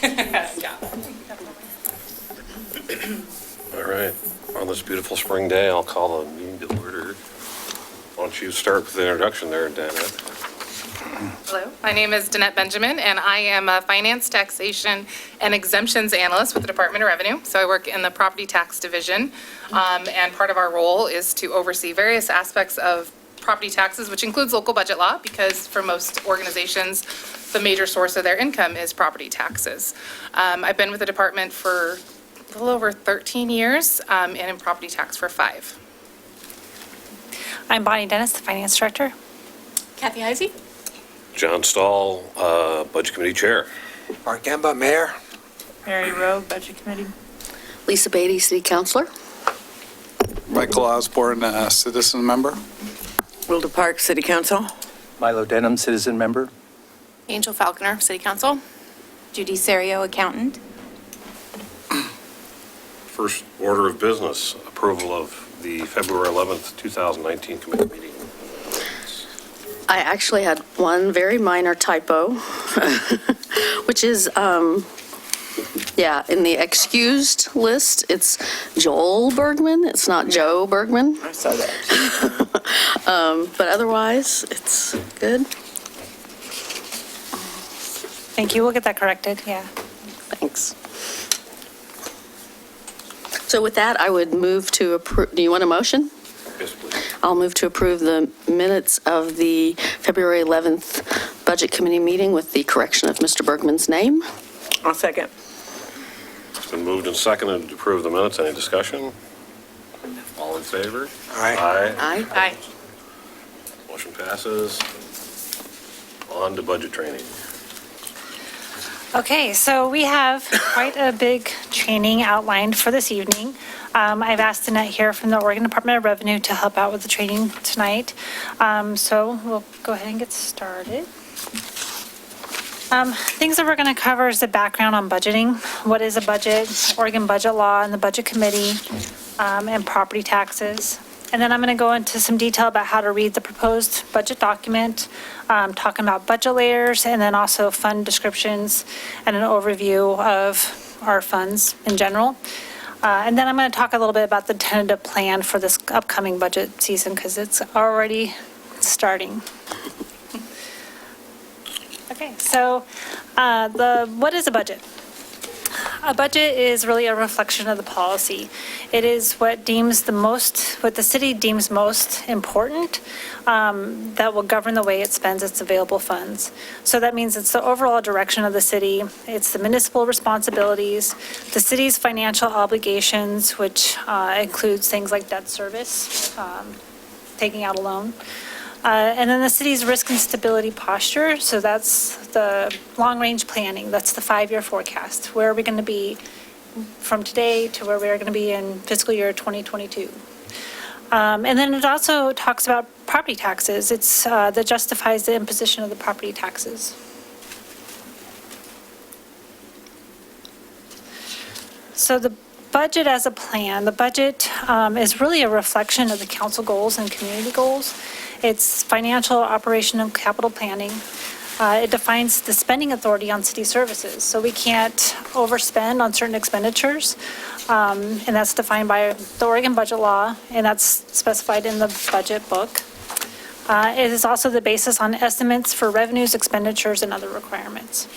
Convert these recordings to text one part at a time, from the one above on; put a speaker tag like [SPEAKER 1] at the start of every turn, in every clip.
[SPEAKER 1] Yeah.
[SPEAKER 2] All right. On this beautiful spring day, I'll call the meeting to order. Why don't you start with the introduction there, Danette?
[SPEAKER 1] Hello, my name is Danette Benjamin, and I am a finance, taxation, and exemptions analyst with the Department of Revenue. So I work in the property tax division, and part of our role is to oversee various aspects of property taxes, which includes local budget law, because for most organizations, the major source of their income is property taxes. I've been with the department for a little over 13 years, and in property tax for 5.
[SPEAKER 3] I'm Bonnie Dennis, the Finance Director.
[SPEAKER 4] Kathy Heisey.
[SPEAKER 2] John Stahl, Budget Committee Chair.
[SPEAKER 5] Mark Gamba, Mayor.
[SPEAKER 3] Mary Rowe, Budget Committee.
[SPEAKER 6] Lisa Beatty, City Councilor.
[SPEAKER 7] Michael Osborne, citizen member.
[SPEAKER 4] Wilda Park, City Council.
[SPEAKER 5] Milo Denham, citizen member.
[SPEAKER 4] Angel Falconer, City Council.
[SPEAKER 8] Judy Serio, Accountant.
[SPEAKER 2] First order of business, approval of the February 11th, 2019 committee meeting.
[SPEAKER 6] I actually had one very minor typo, which is, in the excused list, it's Joel Bergman. It's not Joe Bergman.
[SPEAKER 4] I saw that.
[SPEAKER 6] But otherwise, it's good.
[SPEAKER 3] Thank you. We'll get that corrected. Yeah.
[SPEAKER 6] Thanks. So with that, I would move to approve. Do you want a motion?
[SPEAKER 2] Yes, please.
[SPEAKER 6] I'll move to approve the minutes of the February 11th Budget Committee meeting with the correction of Mr. Bergman's name.
[SPEAKER 4] I'll second.
[SPEAKER 2] It's been moved and seconded to approve the minutes. Any discussion? All in favor?
[SPEAKER 5] Aye.
[SPEAKER 2] Aye.
[SPEAKER 4] Aye.
[SPEAKER 2] Motion passes. On to budget training.
[SPEAKER 3] Okay, so we have quite a big training outlined for this evening. I've asked Annette here from the Oregon Department of Revenue to help out with the training tonight. So we'll go ahead and get started. Things that we're going to cover is the background on budgeting. What is a budget, Oregon budget law and the budget committee, and property taxes. And then I'm going to go into some detail about how to read the proposed budget document, talking about budget layers, and then also fund descriptions and an overview of our funds in general. And then I'm going to talk a little bit about the tentative plan for this upcoming budget season because it's already starting. Okay, so what is a budget? A budget is really a reflection of the policy. It is what the city deems most important that will govern the way it spends its available funds. So that means it's the overall direction of the city. It's the municipal responsibilities, the city's financial obligations, which includes things like debt service, taking out a loan. And then the city's risk and stability posture. So that's the long-range planning. That's the 5-year forecast. Where are we going to be from today to where we are going to be in fiscal year 2022? And then it also talks about property taxes. It's that justifies the imposition of the property taxes. So the budget as a plan, the budget is really a reflection of the council goals and community goals. It's financial, operational, and capital planning. It defines the spending authority on city services. So we can't overspend on certain expenditures. And that's defined by the Oregon budget law, and that's specified in the budget book. It is also the basis on estimates for revenues, expenditures, and other requirements.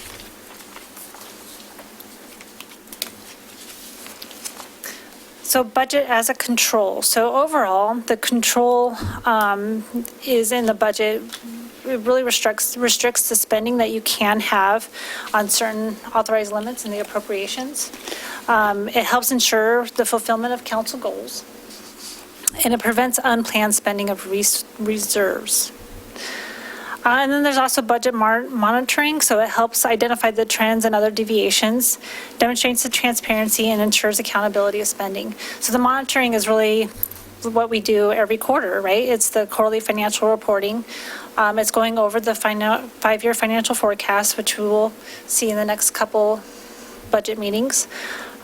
[SPEAKER 3] So budget as a control. So overall, the control is in the budget. It really restricts the spending that you can have on certain authorized limits in the appropriations. It helps ensure the fulfillment of council goals. And it prevents unplanned spending of reserves. And then there's also budget monitoring, so it helps identify the trends and other deviations, demonstrates the transparency, and ensures accountability of spending. So the monitoring is really what we do every quarter, right? It's the quarterly financial reporting. It's going over the 5-year financial forecast, which we will see in the next couple budget meetings.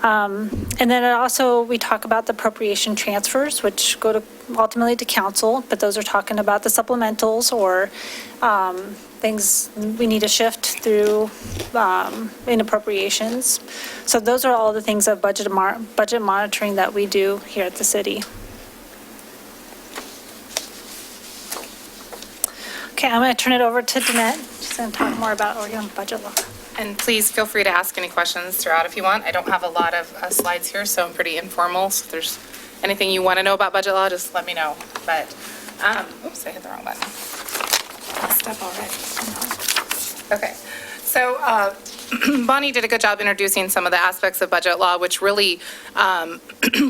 [SPEAKER 3] And then also, we talk about the appropriation transfers, which go to ultimately to council, but those are talking about the supplementals or things we need to shift through in appropriations. So those are all the things of budget monitoring that we do here at the city. Okay, I'm going to turn it over to Danette. She's going to talk more about Oregon budget law.
[SPEAKER 1] And please feel free to ask any questions throughout if you want. I don't have a lot of slides here, so I'm pretty informal. So if there's anything you want to know about budget law, just let me know. But, oops, I hit the wrong button. Messed up already. Okay. So Bonnie did a good job introducing some of the aspects of budget law, which really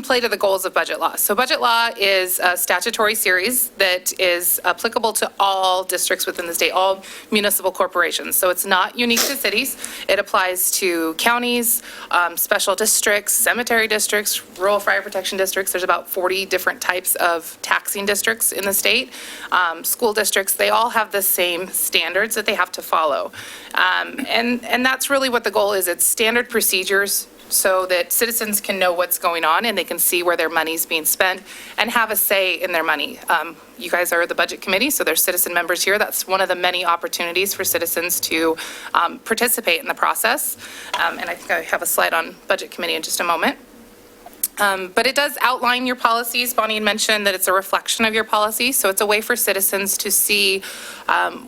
[SPEAKER 1] play to the goals of budget law. So budget law is a statutory series that is applicable to all districts within the state, all municipal corporations. So it's not unique to cities. It applies to counties, special districts, cemetery districts, rural fire protection districts. There's about 40 different types of taxing districts in the state. School districts, they all have the same standards that they have to follow. And that's really what the goal is. It's standard procedures so that citizens can know what's going on and they can see where their money's being spent and have a say in their money. You guys are the budget committee, so there's citizen members here. That's one of the many opportunities for citizens to participate in the process. And I think I have a slide on budget committee in just a moment. But it does outline your policies. Bonnie had mentioned that it's a reflection of your policy, so it's a way for citizens to see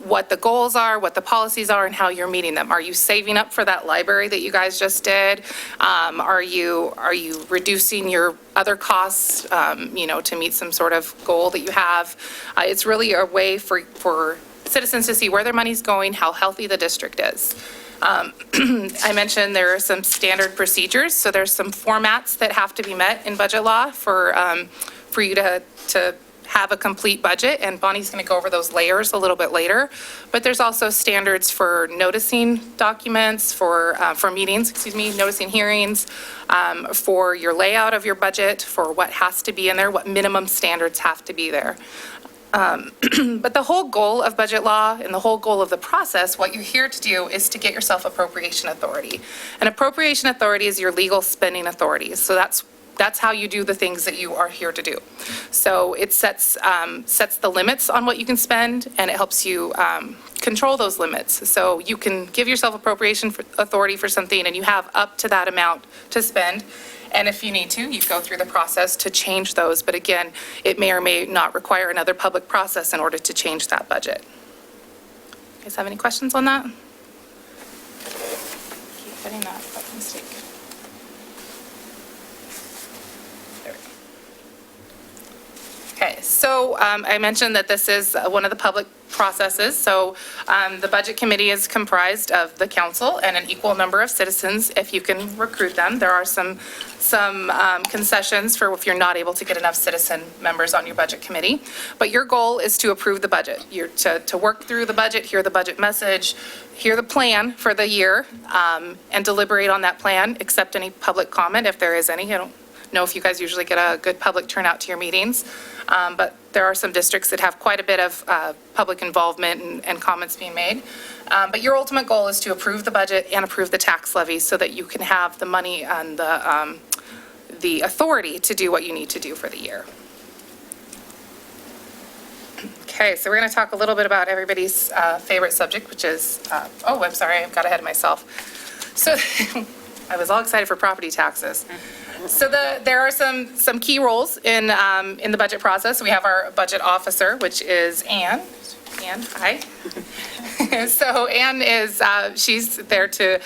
[SPEAKER 1] what the goals are, what the policies are, and how you're meeting them. Are you saving up for that library that you guys just did? Are you reducing your other costs, to meet some sort of goal that you have? It's really a way for citizens to see where their money's going, how healthy the district is. I mentioned there are some standard procedures, so there's some formats that have to be met in budget law for you to have a complete budget, and Bonnie's going to go over those layers a little bit later. But there's also standards for noticing documents, for meetings, noticing hearings, for your layout of your budget, for what has to be in there, what minimum standards have to be there. But the whole goal of budget law and the whole goal of the process, what you're here to do is to get yourself appropriation authority. And appropriation authority is your legal spending authority. So that's how you do the things that you are here to do. So it sets the limits on what you can spend, and it helps you control those limits. So you can give yourself appropriation authority for something, and you have up to that amount to spend. And if you need to, you go through the process to change those. But again, it may or may not require another public process in order to change that budget. You guys have any questions on that? Keep hitting that mistake. There we go. Okay, so I mentioned that this is one of the public processes. So the budget committee is comprised of the council and an equal number of citizens if you can recruit them. There are some concessions for if you're not able to get enough citizen members on your budget committee. But your goal is to approve the budget. You're to work through the budget, hear the budget message, hear the plan for the year, and deliberate on that plan, accept any public comment if there is any. I don't know if you guys usually get a good public turnout to your meetings, but there are some districts that have quite a bit of public involvement and comments being made. But your ultimate goal is to approve the budget and approve the tax levy so that you can have the money and the authority to do what you need to do for the year. Okay, so we're going to talk a little bit about everybody's favorite subject, which is, I'm sorry, I got ahead of myself. So I was all excited for property taxes. So there are some key roles in the budget process. We have our budget officer, which is Ann. Ann, hi. So Ann is, she's there to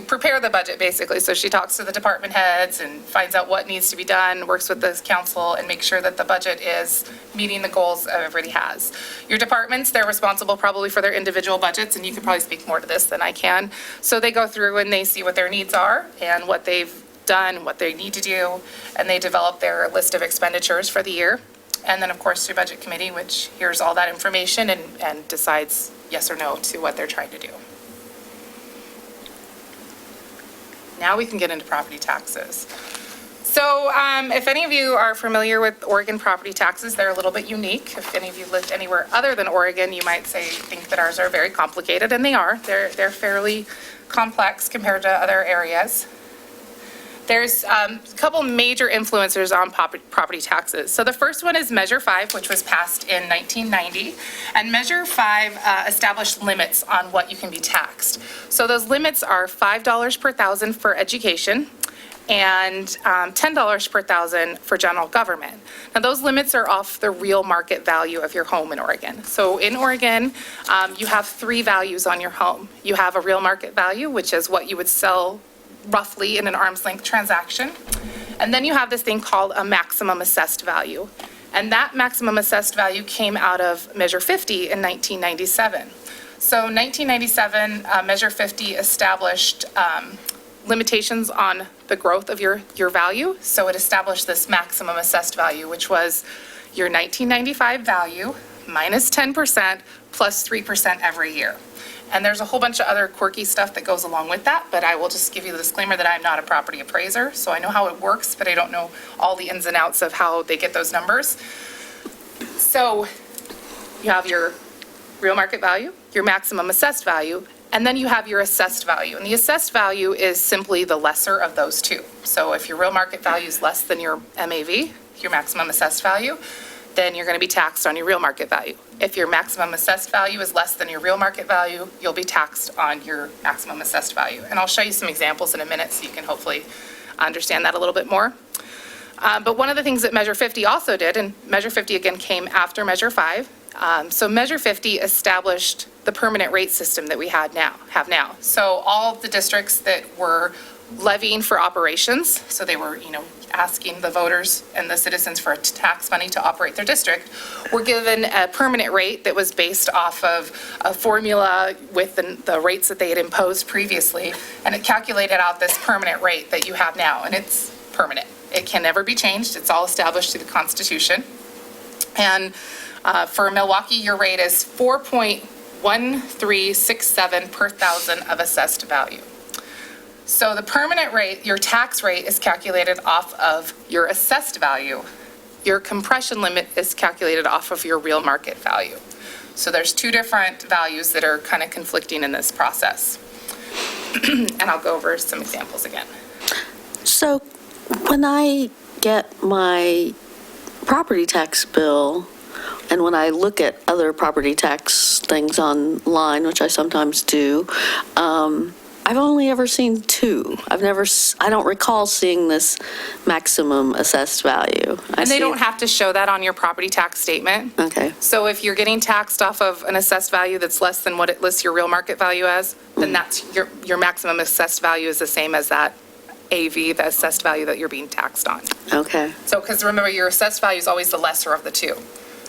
[SPEAKER 1] prepare the budget, basically. So she talks to the department heads and finds out what needs to be done, works with the council, and makes sure that the budget is meeting the goals everybody has. Your departments, they're responsible probably for their individual budgets, and you can probably speak more to this than I can. So they go through and they see what their needs are and what they've done, what they need to do, and they develop their list of expenditures for the year. And then, of course, your budget committee, which hears all that information and decides yes or no to what they're trying to do. Now we can get into property taxes. So if any of you are familiar with Oregon property taxes, they're a little bit unique. If any of you lived anywhere other than Oregon, you might think that ours are very complicated, and they are. They're fairly complex compared to other areas. There's a couple major influencers on property taxes. So the first one is Measure 5, which was passed in 1990. And Measure 5 established limits on what you can be taxed. So those limits are $5 per thousand for education and $10 per thousand for general government. Now, those limits are off the real market value of your home in Oregon. So in Oregon, you have three values on your home. You have a real market value, which is what you would sell roughly in an arm's length transaction. And then you have this thing called a maximum assessed value. And that maximum assessed value came out of Measure 50 in 1997. So 1997, Measure 50 established limitations on the growth of your value. So it established this maximum assessed value, which was your 1995 value minus 10% plus 3% every year. And there's a whole bunch of other quirky stuff that goes along with that, but I will just give you the disclaimer that I'm not a property appraiser, so I know how it works, but I don't know all the ins and outs of how they get those numbers. So you have your real market value, your maximum assessed value, and then you have your assessed value. And the assessed value is simply the lesser of those two. So if your real market value is less than your MAV, your maximum assessed value, then you're going to be taxed on your real market value. If your maximum assessed value is less than your real market value, you'll be taxed on your maximum assessed value. And I'll show you some examples in a minute so you can hopefully understand that a little bit more. But one of the things that Measure 50 also did, and Measure 50 again came after Measure 5, so Measure 50 established the permanent rate system that we have now. So all of the districts that were levying for operations, so they were, asking the voters and the citizens for tax money to operate their district, were given a permanent rate that was based off of a formula with the rates that they had imposed previously, and it calculated out this permanent rate that you have now, and it's permanent. It can never be changed. It's all established through the Constitution. And for Milwaukee, your rate is 4.1367 per thousand of assessed value. So the permanent rate, your tax rate, is calculated off of your assessed value. Your compression limit is calculated off of your real market value. So there's two different values that are kind of conflicting in this process. And I'll go over some examples again.
[SPEAKER 6] So when I get my property tax bill, and when I look at other property tax things online, which I sometimes do, I've only ever seen two. I don't recall seeing this maximum assessed value.
[SPEAKER 1] And they don't have to show that on your property tax statement.
[SPEAKER 6] Okay.
[SPEAKER 1] So if you're getting taxed off of an assessed value that's less than what it lists your real market value as, then that's your maximum assessed value is the same as that AV, the assessed value that you're being taxed on.
[SPEAKER 6] Okay.
[SPEAKER 1] So, because remember, your assessed value is always the lesser of the two.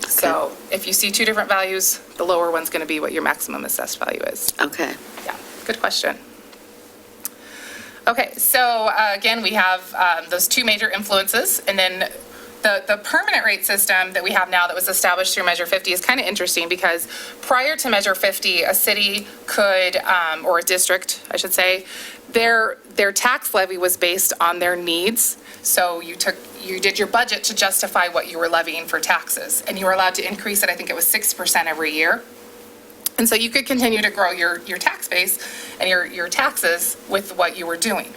[SPEAKER 1] So if you see two different values, the lower one's going to be what your maximum assessed value is.
[SPEAKER 6] Okay.
[SPEAKER 1] Yeah, good question. Okay, so again, we have those two major influences, and then the permanent rate system that we have now that was established through Measure 50 is kind of interesting because prior to Measure 50, a city could, or a district, I should say, their tax levy was based on their needs. So you did your budget to justify what you were levying for taxes, and you were allowed to increase it, I think it was 6% every year. And so you could continue to grow your tax base and your taxes with what you were doing.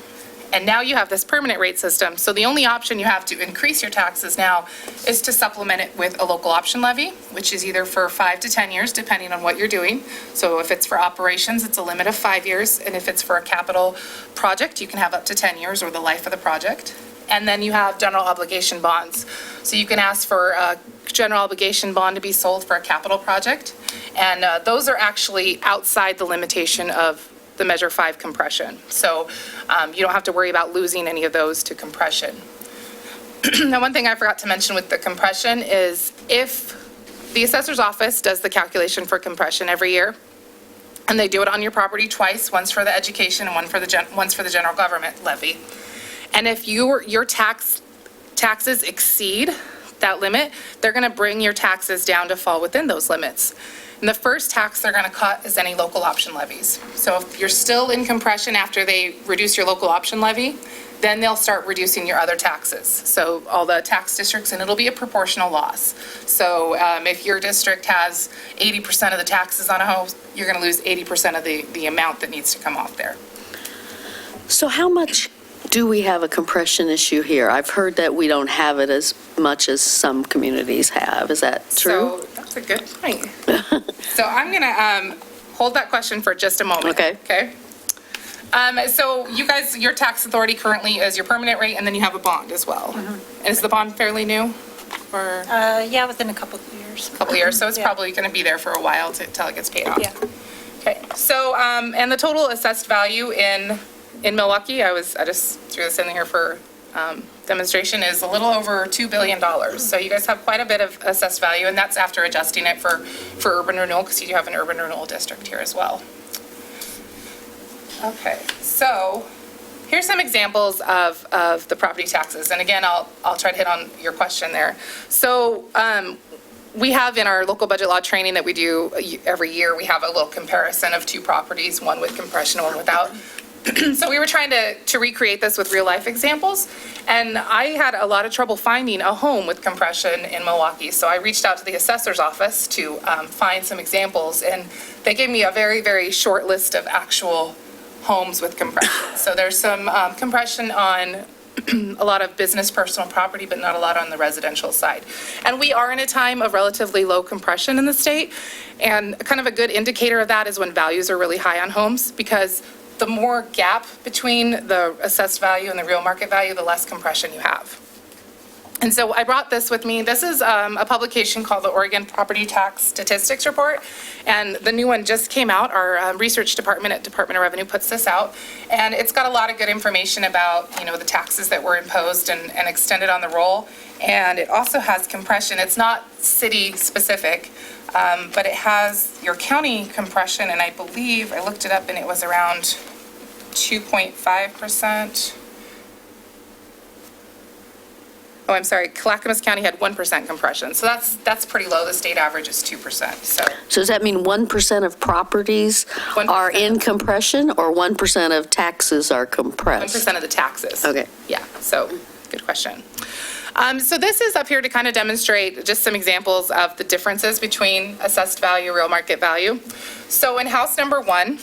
[SPEAKER 1] And now you have this permanent rate system, so the only option you have to increase your taxes now is to supplement it with a local option levy, which is either for 5 to 10 years, depending on what you're doing. So if it's for operations, it's a limit of 5 years, and if it's for a capital project, you can have up to 10 years or the life of the project. And then you have general obligation bonds. So you can ask for a general obligation bond to be sold for a capital project, and those are actually outside the limitation of the Measure 5 compression. So you don't have to worry about losing any of those to compression. Now, one thing I forgot to mention with the compression is if the assessor's office does the calculation for compression every year, and they do it on your property twice, once for the education and once for the general government levy. And if your taxes exceed that limit, they're going to bring your taxes down to fall within those limits. And the first tax they're going to cut is any local option levies. So if you're still in compression after they reduce your local option levy, then they'll start reducing your other taxes. So all the tax districts, and it'll be a proportional loss. So if your district has 80% of the taxes on a home, you're going to lose 80% of the amount that needs to come off there.
[SPEAKER 6] So how much do we have a compression issue here? I've heard that we don't have it as much as some communities have. Is that true?
[SPEAKER 1] So that's a good point. So I'm going to hold that question for just a moment.
[SPEAKER 6] Okay.
[SPEAKER 1] Okay. So you guys, your tax authority currently is your permanent rate, and then you have a bond as well. Is the bond fairly new? Or
[SPEAKER 3] Yeah, within a couple of years.
[SPEAKER 1] a couple years, so it's
[SPEAKER 3] Yeah.
[SPEAKER 1] probably going to be there for a while till it gets paid off.
[SPEAKER 3] Yeah.
[SPEAKER 1] Okay, so, and the total assessed value in Milwaukee, I just threw this in here for demonstration, is a little over $2 billion. So you guys have quite a bit of assessed value, and that's after adjusting it for urban renewal, because you do have an urban renewal district here as well. Okay, so here's some examples of the property taxes. And again, I'll try to hit on your question there. So we have in our local budget law training that we do every year, we have a little comparison of two properties, one with compression and one without. So we were trying to recreate this with real life examples. And I had a lot of trouble finding a home with compression in Milwaukee. So I reached out to the assessor's office to find some examples. And they gave me a very, very short list of actual homes with compression. So there's some compression on a lot of business personal property, but not a lot on the residential side. And we are in a time of relatively low compression in the state. And kind of a good indicator of that is when values are really high on homes, because the more gap between the assessed value and the real market value, the less compression you have. And so I brought this with me. This is a publication called the Oregon Property Tax Statistics Report. And the new one just came out. Our research department at Department of Revenue puts this out. And it's got a lot of good information about, the taxes that were imposed and extended on the roll. And it also has compression. It's not city specific, but it has your county compression. And I believe, I looked it up and it was around 2.5%. Oh, I'm sorry, Clackamas County had 1% compression. So that's pretty low. The state average is 2%. So
[SPEAKER 6] So does that mean 1% of properties
[SPEAKER 1] 1%.
[SPEAKER 6] are in compression, or 1% of taxes are compressed?
[SPEAKER 1] 1% of the taxes.
[SPEAKER 6] Okay.
[SPEAKER 1] Yeah, so good question. So this is up here to kind of demonstrate just some examples of the differences between assessed value, real market value. So in house number 1,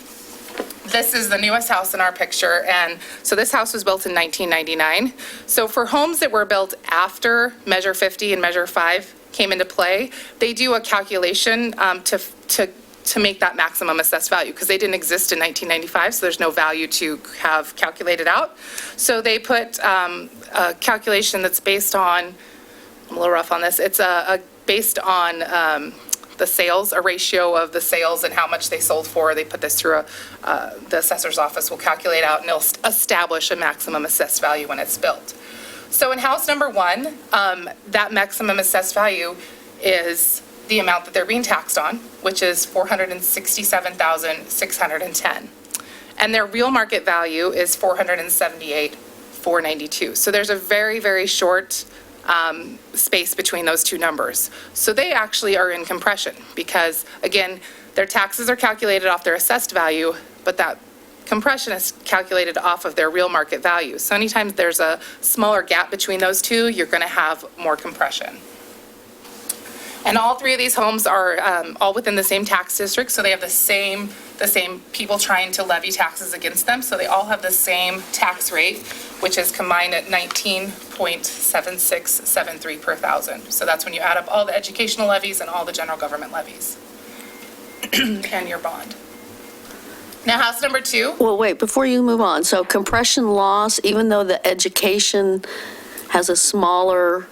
[SPEAKER 1] this is the newest house in our picture, and so this house was built in 1999. So for homes that were built after Measure 50 and Measure 5 came into play, they do a calculation to make that maximum assessed value, because they didn't exist in 1995, so there's no value to have calculated out. So they put a calculation that's based on, I'm a little rough on this, it's based on the sales, a ratio of the sales and how much they sold for. They put this through the assessor's office will calculate out, and it'll establish a maximum assessed value when it's built. So in house number 1, that maximum assessed value is the amount that they're being taxed on, which is $467,610. And their real market value is $478,492. So there's a very, very short space between those two numbers. So they actually are in compression because, again, their taxes are calculated off their assessed value, but that compression is calculated off of their real market value. So anytime there's a smaller gap between those two, you're going to have more compression. And all 3 of these homes are all within the same tax district, so they have the same people trying to levy taxes against them. So they all have the same tax rate, which is combined at 19.7673 per thousand. So that's when you add up all the educational levies and all the general government levies and your bond. Now, house number 2.
[SPEAKER 6] Well, wait, before you move on, so compression loss, even though the education has a smaller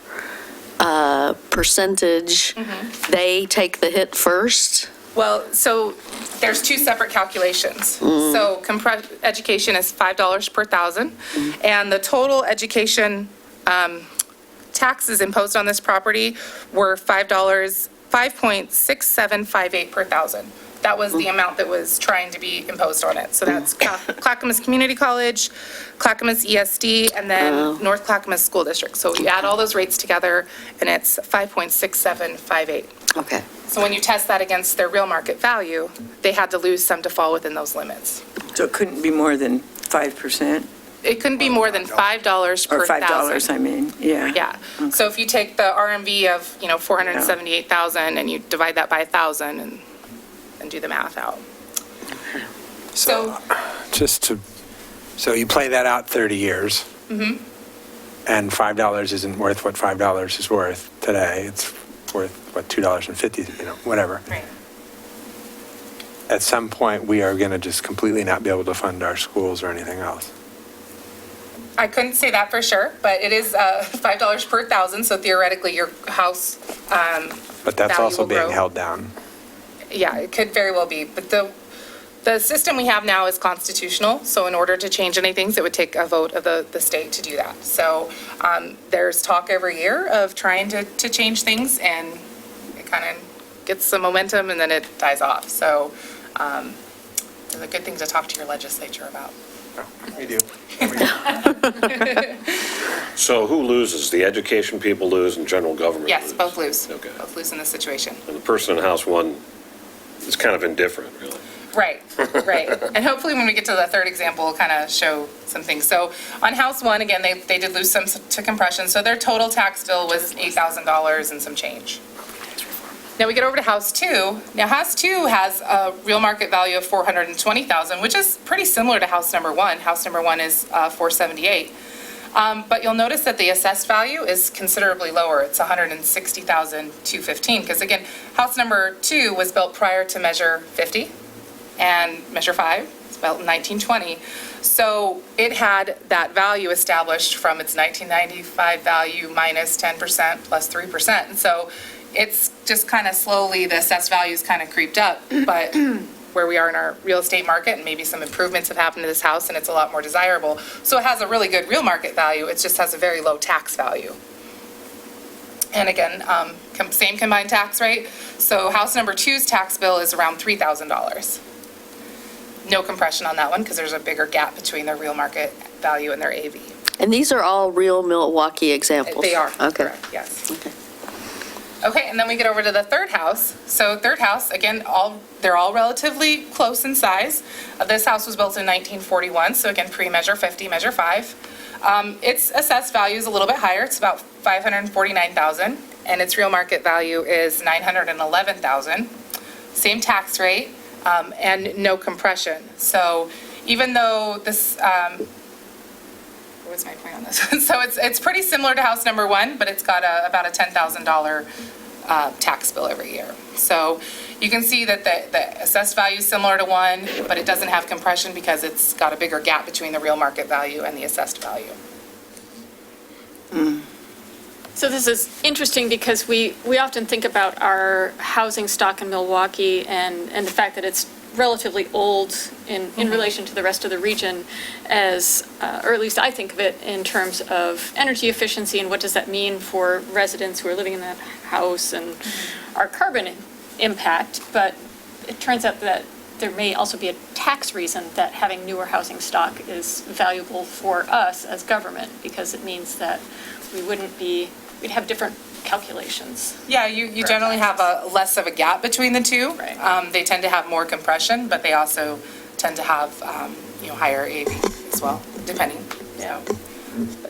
[SPEAKER 6] percentage, they take the hit first?
[SPEAKER 1] Well, so there's 2 separate calculations. So education is $5 per thousand, and the total education taxes imposed on this property were $5.6758 per thousand. That was the amount that was trying to be imposed on it. So that's Clackamas Community College, Clackamas ESD, and then North Clackamas School District. So you add all those rates together, and it's 5.6758.
[SPEAKER 6] Okay.
[SPEAKER 1] So when you test that against their real market value, they had to lose some to fall within those limits.
[SPEAKER 4] So it couldn't be more than 5%?
[SPEAKER 1] It couldn't be more than $5 per
[SPEAKER 4] Or $5,
[SPEAKER 1] thousand.
[SPEAKER 4] I mean, yeah.
[SPEAKER 1] Yeah. So if you take the RMV of, 478,000 and you divide that by 1,000 and do the math out.
[SPEAKER 7] So just to
[SPEAKER 9] So you play that out 30 years. And $5 isn't worth what $5 is worth today. It's worth, what, $2.50, whatever.
[SPEAKER 1] Right.
[SPEAKER 9] At some point, we are going to just completely not be able to fund our schools or anything else.
[SPEAKER 1] I couldn't say that for sure, but it is $5 per thousand, so theoretically your house
[SPEAKER 9] But that's
[SPEAKER 1] value
[SPEAKER 9] also
[SPEAKER 1] will
[SPEAKER 9] being
[SPEAKER 1] grow.
[SPEAKER 9] held down.
[SPEAKER 1] Yeah, it could very well be, but the system we have now is constitutional, so in order to change anything, it would take a vote of the state to do that. So there's talk every year of trying to change things, and it kind of gets some momentum and then it dies off. So it's a good thing to talk to your legislature about.
[SPEAKER 9] We do.
[SPEAKER 2] So who loses? The education people lose and general government
[SPEAKER 1] Yes,
[SPEAKER 2] lose?
[SPEAKER 1] both lose.
[SPEAKER 2] Okay.
[SPEAKER 1] Both lose in this situation.
[SPEAKER 2] And the person in House 1 is kind of indifferent, really.
[SPEAKER 1] Right, right. And hopefully when we get to the third example, we'll kind of show some things. So on House 1, again, they did lose some to compression, so their total tax bill was $8,000 and some change. Now we get over to House 2. Now House 2 has a real market value of $420,000, which is pretty similar to House number 1. House number 1 is $478,000. But you'll notice that the assessed value is considerably lower. It's $160,215, because again, House number 2 was built prior to Measure 50, and Measure 5 was built in 1920. So it had that value established from its 1995 value minus 10% plus 3%. And so it's just kind of slowly, the assessed values kind of creeped up, but where we are in our real estate market, and maybe some improvements have happened to this house, and it's a lot more desirable. So it has a really good real market value, it just has a very low tax value. And again, same combined tax rate. So house number 2's tax bill is around $3,000. No compression on that one, because there's a bigger gap between their real market value and their AV.
[SPEAKER 6] And these are all real Milwaukee examples?
[SPEAKER 1] They are,
[SPEAKER 6] Okay.
[SPEAKER 1] correct, yes.
[SPEAKER 6] Okay.
[SPEAKER 1] Okay, and then we get over to the third house. So third house, again, they're all relatively close in size. This house was built in 1941, so again, pre-Measure 50, Measure 5. Its assessed value is a little bit higher. It's about $549,000, and its real market value is $911,000. Same tax rate, and no compression. So even though this, what was my point on this? So it's pretty similar to house number 1, but it's got about a $10,000 tax bill every year. So you can see that the assessed value is similar to 1, but it doesn't have compression because it's got a bigger gap between the real market value and the assessed value.
[SPEAKER 10] So this is interesting because we often think about our housing stock in Milwaukee and the fact that it's relatively old in relation to the rest of the region as, or at least I think of it in terms of energy efficiency and what does that mean for residents who are living in that house and our carbon impact. But it turns out that there may also be a tax reason that having newer housing stock is valuable for us as government, because it means that we'd have different calculations.
[SPEAKER 1] Yeah, you generally have a less of a gap between the two.
[SPEAKER 10] Right.
[SPEAKER 1] They tend to have more compression, but they also tend to have, higher AV as well, depending.
[SPEAKER 10] Yeah.
[SPEAKER 1] So,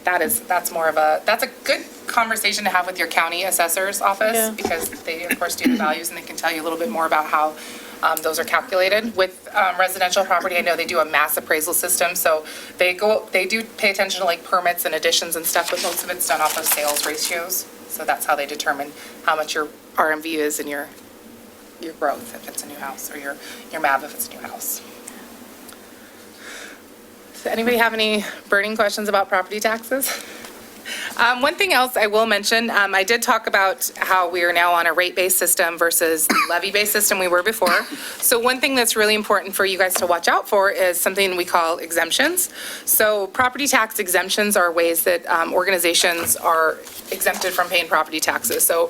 [SPEAKER 1] but that's a good conversation to have with your county assessor's office,
[SPEAKER 10] Yeah.
[SPEAKER 1] because they, of course, do the values, and they can tell you a little bit more about how those are calculated. With residential property, I know they do a mass appraisal system, so they do pay attention to like permits and additions and stuff, but most of it's done off of sales ratios. So that's how they determine how much your RMV is in your growth if it's a new house, or your MAV if it's a new house. Does anybody have any burning questions about property taxes? One thing else I will mention, I did talk about how we are now on a rate-based system versus the levy-based system we were before. So one thing that's really important for you guys to watch out for is something we call exemptions. So property tax exemptions are ways that organizations are exempted from paying property taxes. So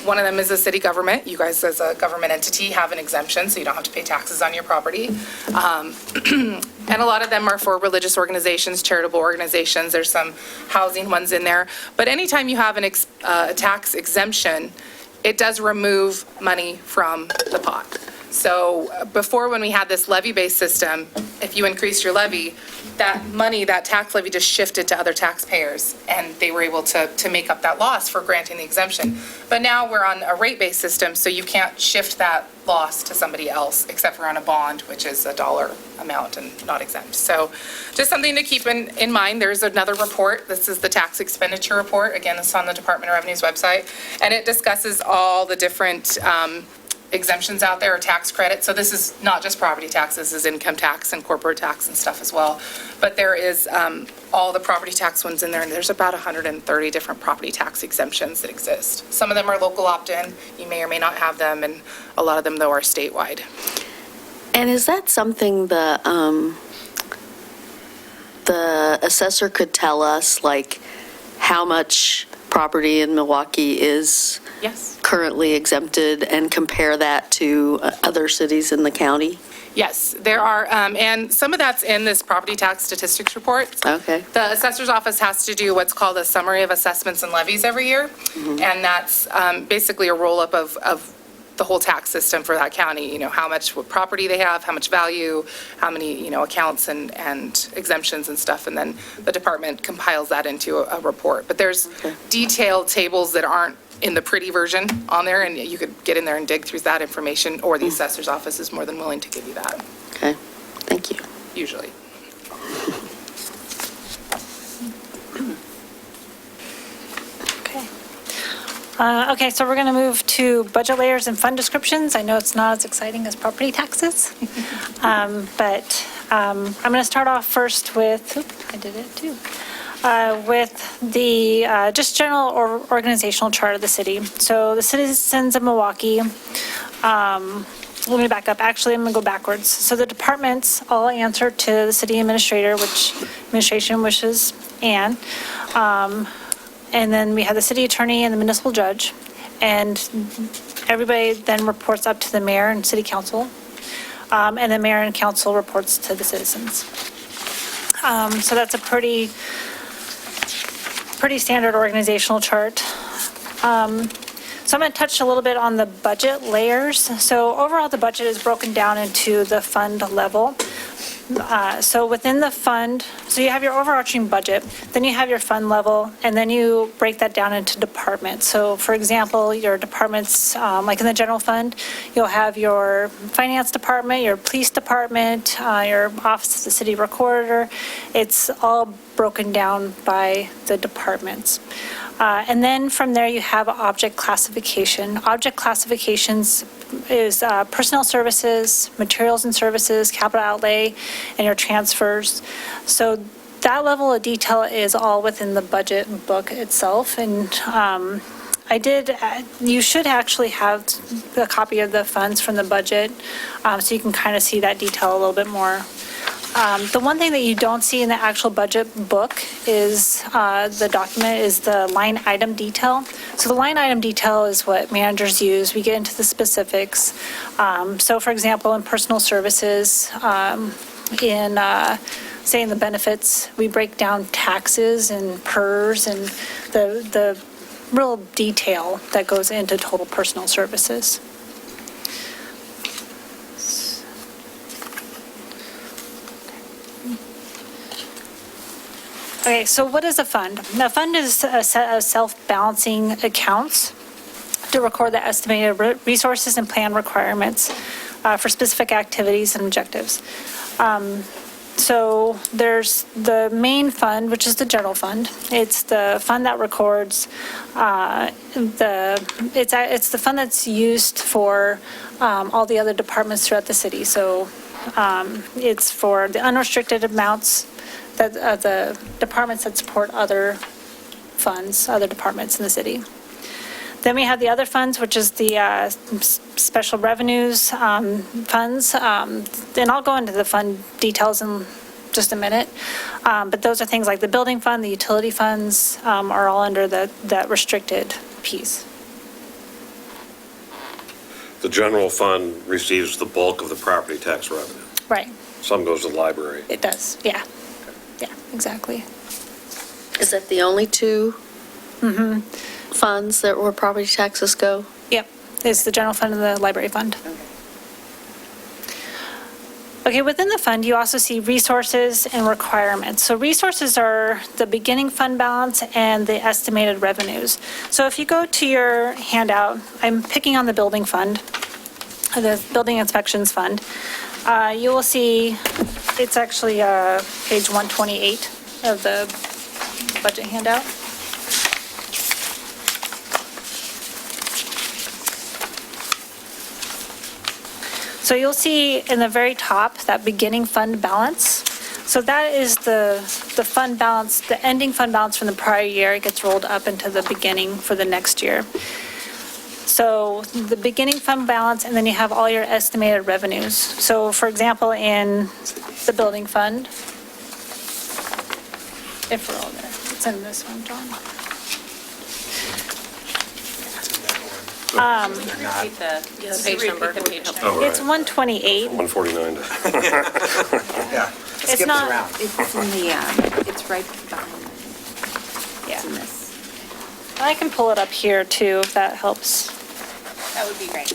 [SPEAKER 1] one of them is the city government. You guys as a government entity have an exemption, so you don't have to pay taxes on your property. And a lot of them are for religious organizations, charitable organizations. There's some housing ones in there. But anytime you have a tax exemption, it does remove money from the pot. So before, when we had this levy-based system, if you increased your levy, that money, that tax levy just shifted to other taxpayers, and they were able to make up that loss for granting the exemption. But now we're on a rate-based system, so you can't shift that loss to somebody else, except for on a bond, which is a dollar amount and not exempt. So just something to keep in mind. There's another report. This is the tax expenditure report. Again, it's on the Department of Revenue's website, and it discusses all the different exemptions out there, or tax credits. So this is not just property taxes, this is income tax and corporate tax and stuff as well. But there is all the property tax ones in there, and there's about 130 different property tax exemptions that exist. Some of them are local opt-in, you may or may not have them, and a lot of them, though, are statewide.
[SPEAKER 6] And is that something the assessor could tell us, like, how much property in Milwaukee is
[SPEAKER 1] Yes.
[SPEAKER 6] currently exempted, and compare that to other cities in the county?
[SPEAKER 1] Yes, there are, and some of that's in this property tax statistics report.
[SPEAKER 6] Okay.
[SPEAKER 1] The assessor's office has to do what's called a summary of assessments and levies every year, and that's basically a roll-up of the whole tax system for that county, how much property they have, how much value, how many, accounts and exemptions and stuff, and then the department compiles that into a report. But there's detailed tables that aren't in the pretty version on there, and you could get in there and dig through that information, or the assessor's office is more than willing to give you that,
[SPEAKER 6] Okay, thank you.
[SPEAKER 1] usually.
[SPEAKER 3] Okay, so we're going to move to budget layers and fund descriptions. I know it's not as exciting as property taxes, but I'm going to start off first with, I did it too, with the just general organizational chart of the city. So the citizens of Milwaukee, let me back up. Actually, I'm going to go backwards. So the departments all answer to the city administrator, which is Ann. And then we have the city attorney and the municipal judge. And everybody then reports up to the mayor and city council. And the mayor and council reports to the citizens. So that's a pretty standard organizational chart. So I'm going to touch a little bit on the budget layers. So overall, the budget is broken down into the fund level. So within the fund, so you have your overarching budget, then you have your fund level, and then you break that down into departments. So for example, your departments, like in the general fund, you'll have your finance department, your police department, your office of the city recorder. It's all broken down by the departments. And then from there, you have object classification. Object classifications is personnel services, materials and services, capital outlay, and your transfers. So that level of detail is all within the budget book itself. And you should actually have a copy of the funds from the budget, so you can kind of see that detail a little bit more. The one thing that you don't see in the actual budget book is the document is the line item detail. So the line item detail is what managers use. We get into the specifics. So for example, in personal services, in the benefits, we break down taxes and PERS and the real detail that goes into total personal services. Okay, so what is a fund? A fund is a set of self-balancing accounts to record the estimated resources and plan requirements for specific activities and objectives. So there's the main fund, which is the general fund. It's the fund that records it's the fund that's used for all the other departments throughout the city. So it's for the unrestricted amounts that the departments that support other funds, other departments in the city. Then we have the other funds, which is the special revenues funds. And I'll go into the fund details in just a minute. But those are things like the building fund, the utility funds are all under that restricted piece.
[SPEAKER 2] The general fund receives the bulk of the property tax revenue.
[SPEAKER 3] Right,
[SPEAKER 2] Some goes to the library.
[SPEAKER 3] it does, yeah. Yeah, exactly.
[SPEAKER 6] Is that the only two funds where property taxes go?
[SPEAKER 3] Yep, it's the general fund and the library fund. Okay, within the fund, you also see resources and requirements. So resources are the beginning fund balance and the estimated revenues. So if you go to your handout, I'm picking on the building fund, the building inspections fund. You will see, it's actually page 128 of the budget handout. So you'll see in the very top, that beginning fund balance. So that is the fund balance, the ending fund balance from the prior year. It gets rolled up into the beginning for the next year. So the beginning fund balance, and then you have all your estimated revenues. So for example, in the building fund, if we're all there, it's in this one, John.
[SPEAKER 1] Repeat the page number.
[SPEAKER 2] Oh, right.
[SPEAKER 3] It's 128.
[SPEAKER 2] 149.
[SPEAKER 9] Yeah.
[SPEAKER 3] It's
[SPEAKER 9] Skip
[SPEAKER 3] not-
[SPEAKER 9] around.
[SPEAKER 8] It's in the, it's right behind
[SPEAKER 3] Yeah.
[SPEAKER 8] this.
[SPEAKER 3] I can pull it up here too, if that helps.
[SPEAKER 8] That would be great.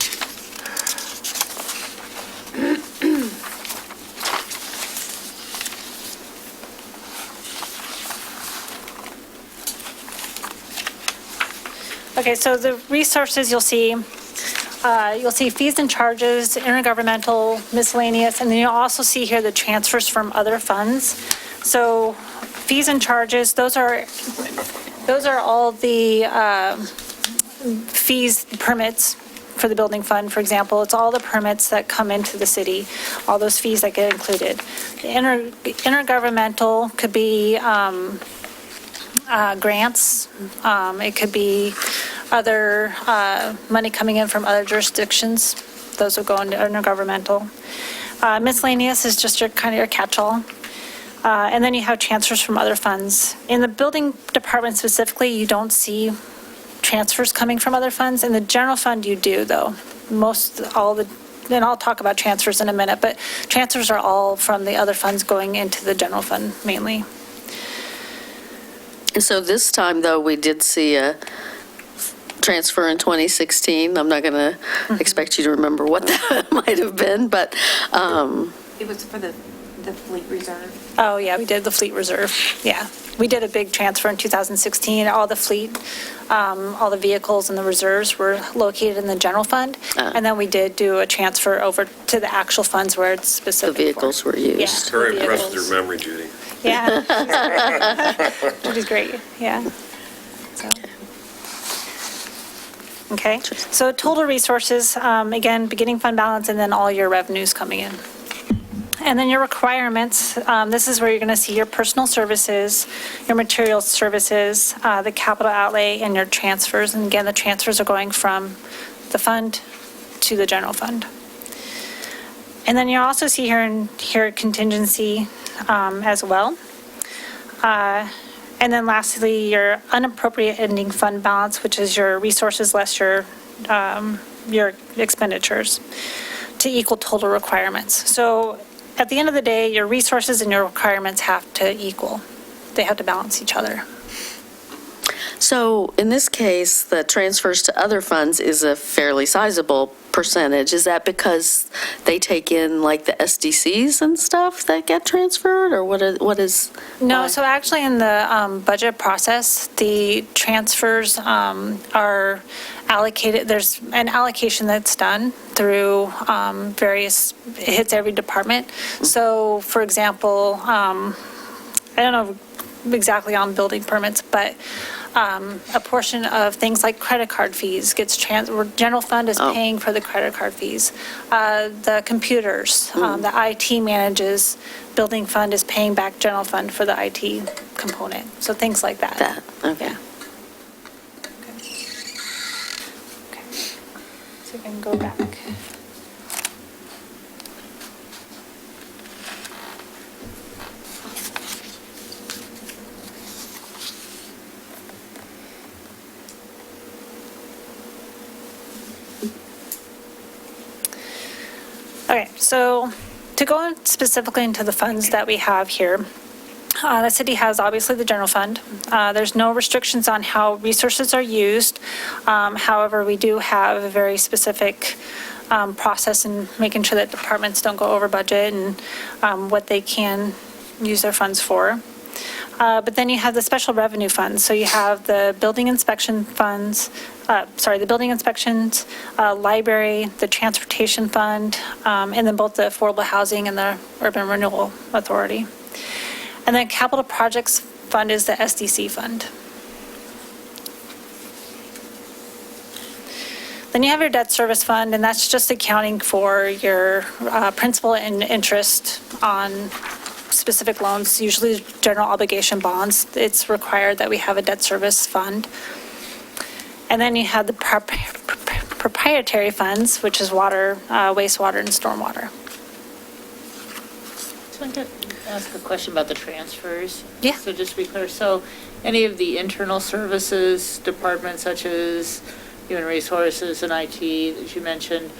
[SPEAKER 3] Okay, so the resources you'll see fees and charges, intergovernmental, miscellaneous, and then you'll also see here the transfers from other funds. So fees and charges, those are all the fees, permits for the building fund, for example. It's all the permits that come into the city, all those fees that get included. The intergovernmental could be grants. It could be other money coming in from other jurisdictions. Those will go into intergovernmental. Miscellaneous is just your kind of your catch-all. And then you have transfers from other funds. In the building department specifically, you don't see transfers coming from other funds. In the general fund, you do, though. And I'll talk about transfers in a minute, but transfers are all from the other funds going into the general fund mainly.
[SPEAKER 6] So this time, though, we did see a transfer in 2016. I'm not going to expect you to remember what that might have been, but
[SPEAKER 8] It was for the fleet reserve.
[SPEAKER 3] Oh, yeah, we did the fleet reserve, yeah. We did a big transfer in 2016. All the fleet, all the vehicles and the reserves were located in the general fund. And then we did do a transfer over to the actual funds where it's
[SPEAKER 6] the
[SPEAKER 3] specific for.
[SPEAKER 6] vehicles were used.
[SPEAKER 3] Yeah.
[SPEAKER 2] Very impressed with
[SPEAKER 3] Vehicles.
[SPEAKER 2] your memory, Judy.
[SPEAKER 3] Yeah. Which is great, yeah. So. Okay, so total resources, again, beginning fund balance and then all your revenues coming in. And then your requirements, this is where you're going to see your personal services, your material services, the capital outlay, and your transfers. And again, the transfers are going from the fund to the general fund. And then you also see here contingency as well. And then lastly, your unappropriate ending fund balance, which is your resources less your expenditures to equal total requirements. So at the end of the day, your resources and your requirements have to equal. They have to balance each other.
[SPEAKER 6] So in this case, the transfers to other funds is a fairly sizable percentage. Is that because they take in like the SDCs and stuff that get transferred, or what is?
[SPEAKER 3] No,
[SPEAKER 6] why?
[SPEAKER 3] so actually in the budget process, the transfers are allocated, there's an allocation that's done through various, it hits every department. So for example, I don't know exactly on building permits, but a portion of things like credit card fees gets general fund is paying for the credit card fees. The computers, the IT manages, building fund is paying back general fund for the IT component. So things like that.
[SPEAKER 6] Okay.
[SPEAKER 3] Yeah. Okay. So we can go back. Okay, so to go specifically into the funds that we have here, the city has obviously the general fund. There's no restrictions on how resources are used. However, we do have a very specific process and making sure that departments don't go over budget and what they can use their funds for. But then you have the special revenue funds. So you have the building inspection funds, the building inspections, library, the transportation fund, and then both the affordable housing and the urban renewal authority. And then capital projects fund is the SDC fund. Then you have your debt service fund, and that's just accounting for your principal and interest on specific loans, usually general obligation bonds. It's required that we have a debt service fund. And then you have the proprietary funds, which is water, wastewater, and stormwater.
[SPEAKER 11] So I could ask a question about the transfers?
[SPEAKER 3] Yeah.
[SPEAKER 11] So just to be clear, so any of the internal services departments such as human resources and IT that you mentioned,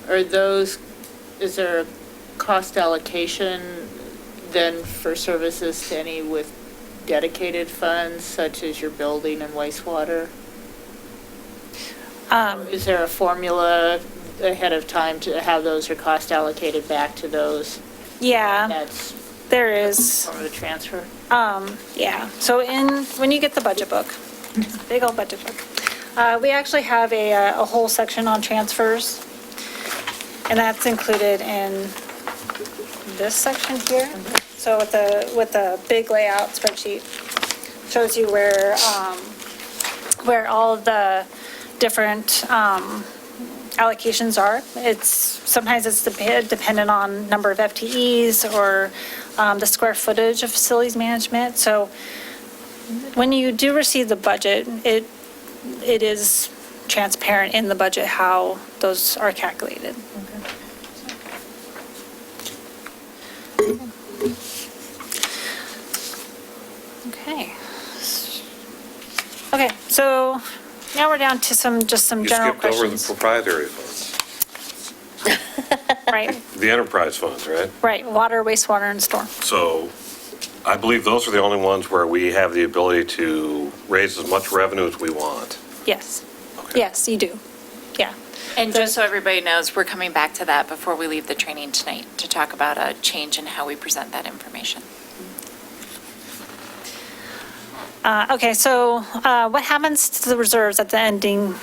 [SPEAKER 11] is there a cost allocation then for services to any with dedicated funds such as your building and wastewater? Is there a formula ahead of time to how those are cost allocated back to those?
[SPEAKER 3] Yeah,
[SPEAKER 11] That's
[SPEAKER 3] there is.
[SPEAKER 11] form of the transfer?
[SPEAKER 3] Yeah, so when you get the budget book, big old budget book, we actually have a whole section on transfers, and that's included in this section here. So with the big layout spreadsheet, shows you where all of the different allocations are. Sometimes it's dependent on number of FTEs or the square footage of facilities management. So when you do receive the budget, it is transparent in the budget how those are calculated. Okay. Okay, so now we're down to some general
[SPEAKER 2] You skipped over the
[SPEAKER 3] questions.
[SPEAKER 2] proprietary funds,
[SPEAKER 3] Right,
[SPEAKER 2] the enterprise funds, right?
[SPEAKER 3] right, water, wastewater, and storm.
[SPEAKER 2] So I believe those are the only ones where we have the ability to raise as much revenue as we want.
[SPEAKER 3] Yes,
[SPEAKER 2] Okay.
[SPEAKER 3] yes, you do, yeah.
[SPEAKER 12] And just so everybody knows, we're coming back to that before we leave the training tonight to talk about a change in how we present that information.
[SPEAKER 3] Okay, so what happens to the reserves at the ending,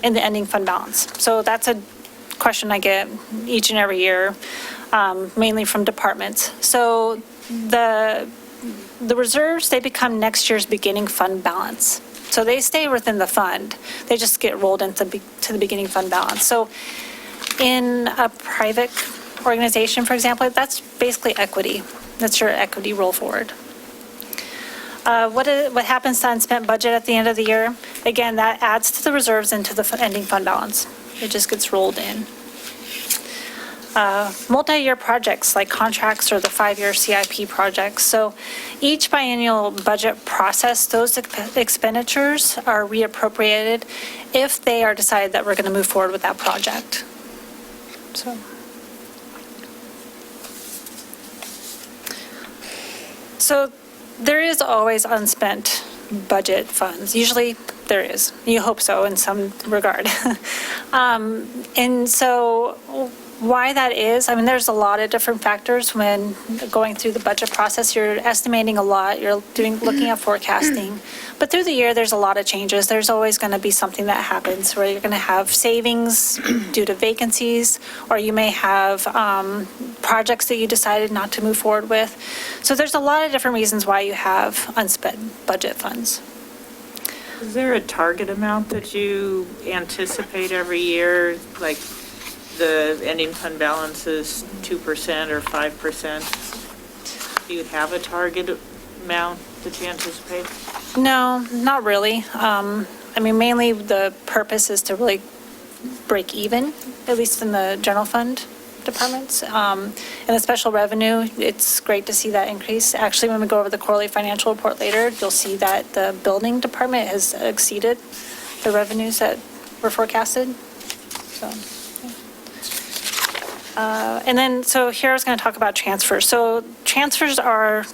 [SPEAKER 3] in the ending fund balance? So that's a question I get each and every year, mainly from departments. So the reserves, they become next year's beginning fund balance. So they stay within the fund. They just get rolled into to the beginning fund balance. So in a private organization, for example, that's basically equity. That's your equity roll forward. What happens to unspent budget at the end of the year? Again, that adds to the reserves into the ending fund balance. It just gets rolled in. Multi-year projects like contracts or the 5-year CIP projects. So each biennial budget process, those expenditures are reappropriated if they are decided that we're going to move forward with that project. So there is always unspent budget funds. Usually there is. You hope so in some regard. And so why that is, I mean, there's a lot of different factors when going through the budget process. You're estimating a lot, you're looking at forecasting. But through the year, there's a lot of changes. There's always going to be something that happens where you're going to have savings due to vacancies, or you may have projects that you decided not to move forward with. So there's a lot of different reasons why you have unspent budget funds.
[SPEAKER 11] Is there a target amount that you anticipate every year, like the ending fund balance is 2% or 5%? Do you have a target amount that you anticipate?
[SPEAKER 3] No, not really. I mean, mainly the purpose is to really break even, at least in the general fund departments. In the special revenue, it's great to see that increase. Actually, when we go over the quarterly financial report later, you'll see that the building department has exceeded the revenues that were forecasted. So, and then, so here I was going to talk about transfers. So transfers are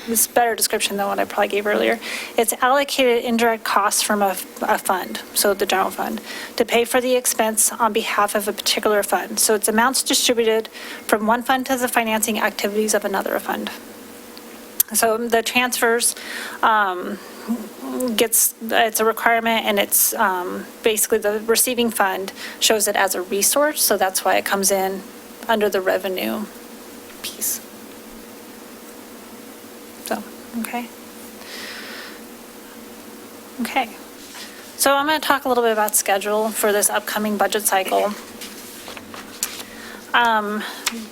[SPEAKER 3] this better description than what I probably gave earlier. It's allocated indirect costs from a fund, so the general fund, to pay for the expense on behalf of a particular fund. So it's amounts distributed from one fund to the financing activities of another fund. So the transfers it's a requirement, and it's basically the receiving fund shows it as a resource, so that's why it comes in under the revenue piece. So, okay. Okay. So I'm going to talk a little bit about schedule for this upcoming budget cycle.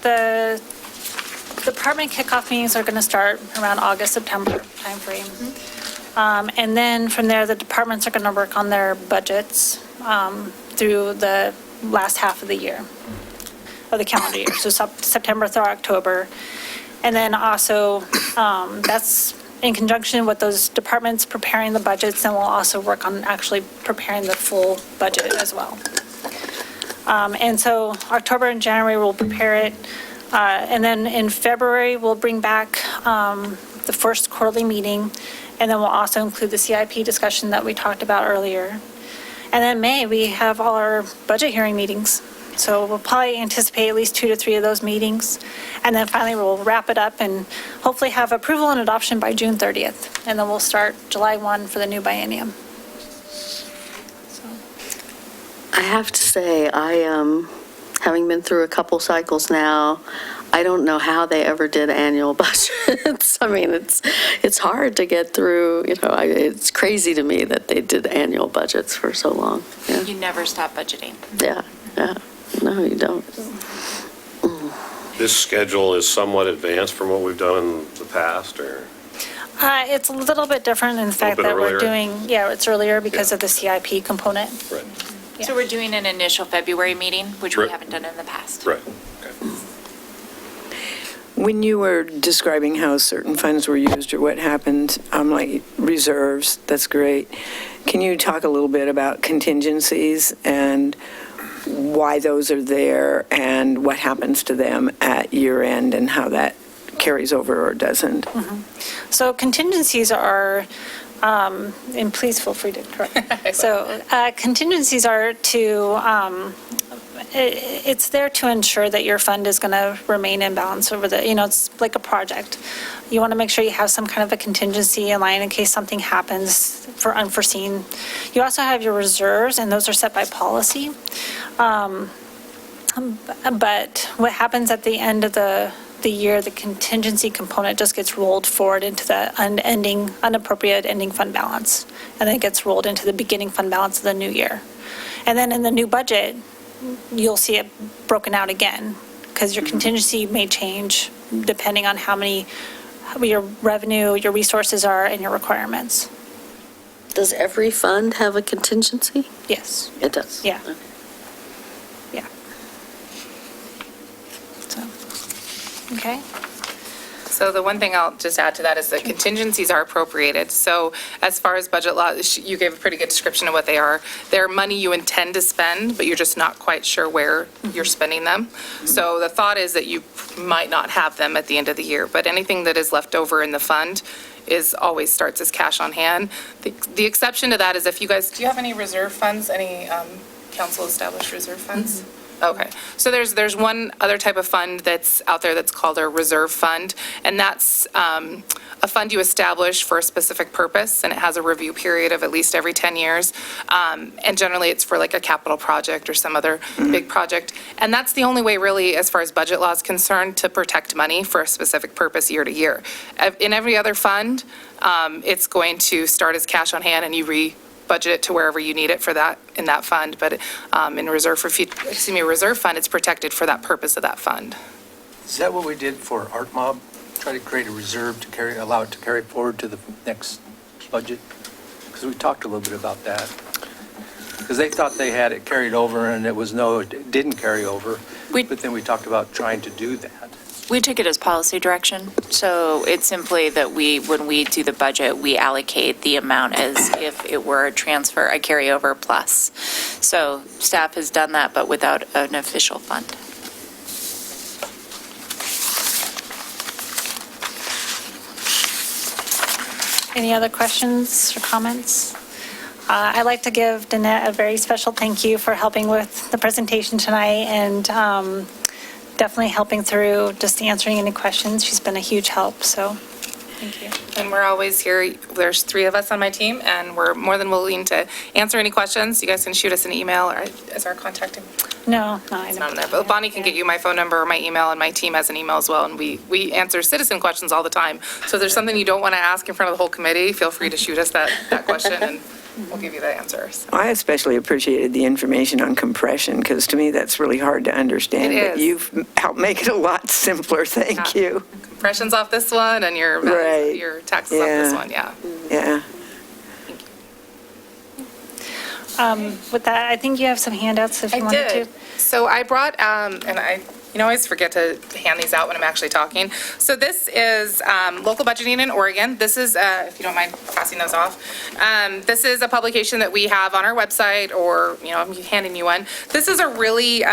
[SPEAKER 3] The department kickoff meetings are going to start around August, September timeframe. And then from there, the departments are going to work on their budgets through the last half of the year, of the calendar year, so September through October. And then also, that's in conjunction with those departments preparing the budgets, and we'll also work on actually preparing the full budget as well. And so October and January, we'll prepare it. And then in February, we'll bring back the first quarterly meeting, and then we'll also include the CIP discussion that we talked about earlier. And then May, we have all our budget hearing meetings. So we'll probably anticipate at least 2 to 3 of those meetings. And then finally, we'll wrap it up and hopefully have approval and adoption by June 30th. And then we'll start July 1 for the new biennium.
[SPEAKER 6] I have to say, having been through a couple cycles now, I don't know how they ever did annual budgets. I mean, it's hard to get through, it's crazy to me that they did annual budgets for so long. Yeah.
[SPEAKER 12] You never stop budgeting.
[SPEAKER 6] Yeah. No, you don't.
[SPEAKER 2] This schedule is somewhat advanced from what we've done in the past, or?
[SPEAKER 3] It's a little bit different in the fact
[SPEAKER 2] bit
[SPEAKER 3] that we're
[SPEAKER 2] earlier?
[SPEAKER 3] doing, it's earlier because of the CIP component.
[SPEAKER 2] Right.
[SPEAKER 3] Yeah.
[SPEAKER 12] So we're doing an initial February meeting, which we
[SPEAKER 2] Right.
[SPEAKER 12] haven't done in the past.
[SPEAKER 2] Right, okay.
[SPEAKER 4] When you were describing how certain funds were used or what happened, like reserves, that's great. Can you talk a little bit about contingencies and why those are there and what happens to them at year end and how that carries over or doesn't?
[SPEAKER 3] So contingencies are, and please feel free to correct. So contingencies are to, it's there to ensure that your fund is going to remain in balance over the, it's like a project. You want to make sure you have some kind of a contingency in line in case something happens for unforeseen. You also have your reserves, and those are set by policy. But what happens at the end of the year, the contingency component just gets rolled forward into the unappropriated ending fund balance, and then it gets rolled into the beginning fund balance of the new year. And then in the new budget, you'll see it broken out again, because your contingency may change depending on how many, your revenue, your resources are, and your requirements.
[SPEAKER 6] Does every fund have a contingency?
[SPEAKER 3] Yes.
[SPEAKER 6] It does?
[SPEAKER 3] Yeah. Yeah. So, okay.
[SPEAKER 1] So the one thing I'll just add to that is that contingencies are appropriated. So as far as budget law, you gave a pretty good description of what they are. They're money you intend to spend, but you're just not quite sure where you're spending them. So the thought is that you might not have them at the end of the year, but anything that is left over in the fund always starts as cash on hand. The exception to that is if you guys, do you have any reserve funds, any council established reserve funds? Okay, so there's one other type of fund that's out there that's called a reserve fund, and that's a fund you establish for a specific purpose, and it has a review period of at least every 10 years, and generally it's for like a capital project or some other big project, and that's the only way really, as far as budget law is concerned, to protect money for a specific purpose year to year. In every other fund, it's going to start as cash on hand, and you budget it to wherever you need it for that, in that fund, but in a reserve fund, it's protected for that purpose of that fund.
[SPEAKER 5] Is that what we did for Art Mob? Try to create a reserve to allow it to carry forward to the next budget? Because we talked a little bit about that. Because they thought they had it carried over and it didn't carry over. But then we talked about trying to do that.
[SPEAKER 12] We took it as policy direction, so it's simply that when we do the budget, we allocate the amount as if it were a transfer, a carryover plus. So staff has done that, but without an official fund.
[SPEAKER 3] Any other questions or comments? I'd like to give Danette a very special thank you for helping with the presentation tonight and definitely helping through just answering any questions. She's been a huge help, so thank you.
[SPEAKER 1] And we're always here. There's 3 of us on my team, and we're more than willing to answer any questions. You guys can shoot us an email, or is our contact?
[SPEAKER 3] No, I
[SPEAKER 1] It's
[SPEAKER 3] don't.
[SPEAKER 1] not in there, but Bonnie can get you my phone number or my email, and my team has an email as well, and we answer citizen questions all the time. So if there's something you don't want to ask in front of the whole committee, feel free to shoot us that question, and we'll give you the answers.
[SPEAKER 4] I especially appreciated the information on compression, because to me, that's really hard to understand.
[SPEAKER 1] It
[SPEAKER 4] But
[SPEAKER 1] is.
[SPEAKER 4] you've helped make it a lot simpler. Thank
[SPEAKER 1] Yeah.
[SPEAKER 4] you.
[SPEAKER 1] Compression's off this one, and your
[SPEAKER 4] Right.
[SPEAKER 1] your taxes off this
[SPEAKER 4] Yeah.
[SPEAKER 1] one, yeah.
[SPEAKER 4] Yeah.
[SPEAKER 3] With that, I think you have some handouts if you wanted to.
[SPEAKER 1] So I brought, and I always forget to hand these out when I'm actually talking. So this is local budgeting in Oregon. This is, if you don't mind passing those off. This is a publication that we have on our website, or, I'm handing you one. This is a really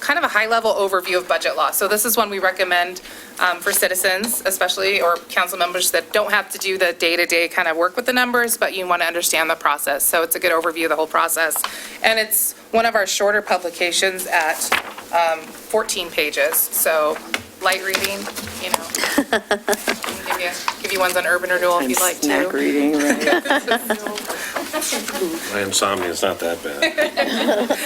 [SPEAKER 1] kind of a high-level overview of budget law. So this is one we recommend for citizens, especially, or council members that don't have to do the day-to-day kind of work with the numbers, but you want to understand the process. So it's a good overview of the whole process. And it's one of our shorter publications at 14 pages. So light reading, I can give you ones on urban renewal if you'd like to.
[SPEAKER 4] Snack reading, right?
[SPEAKER 2] My insomnia is not that bad.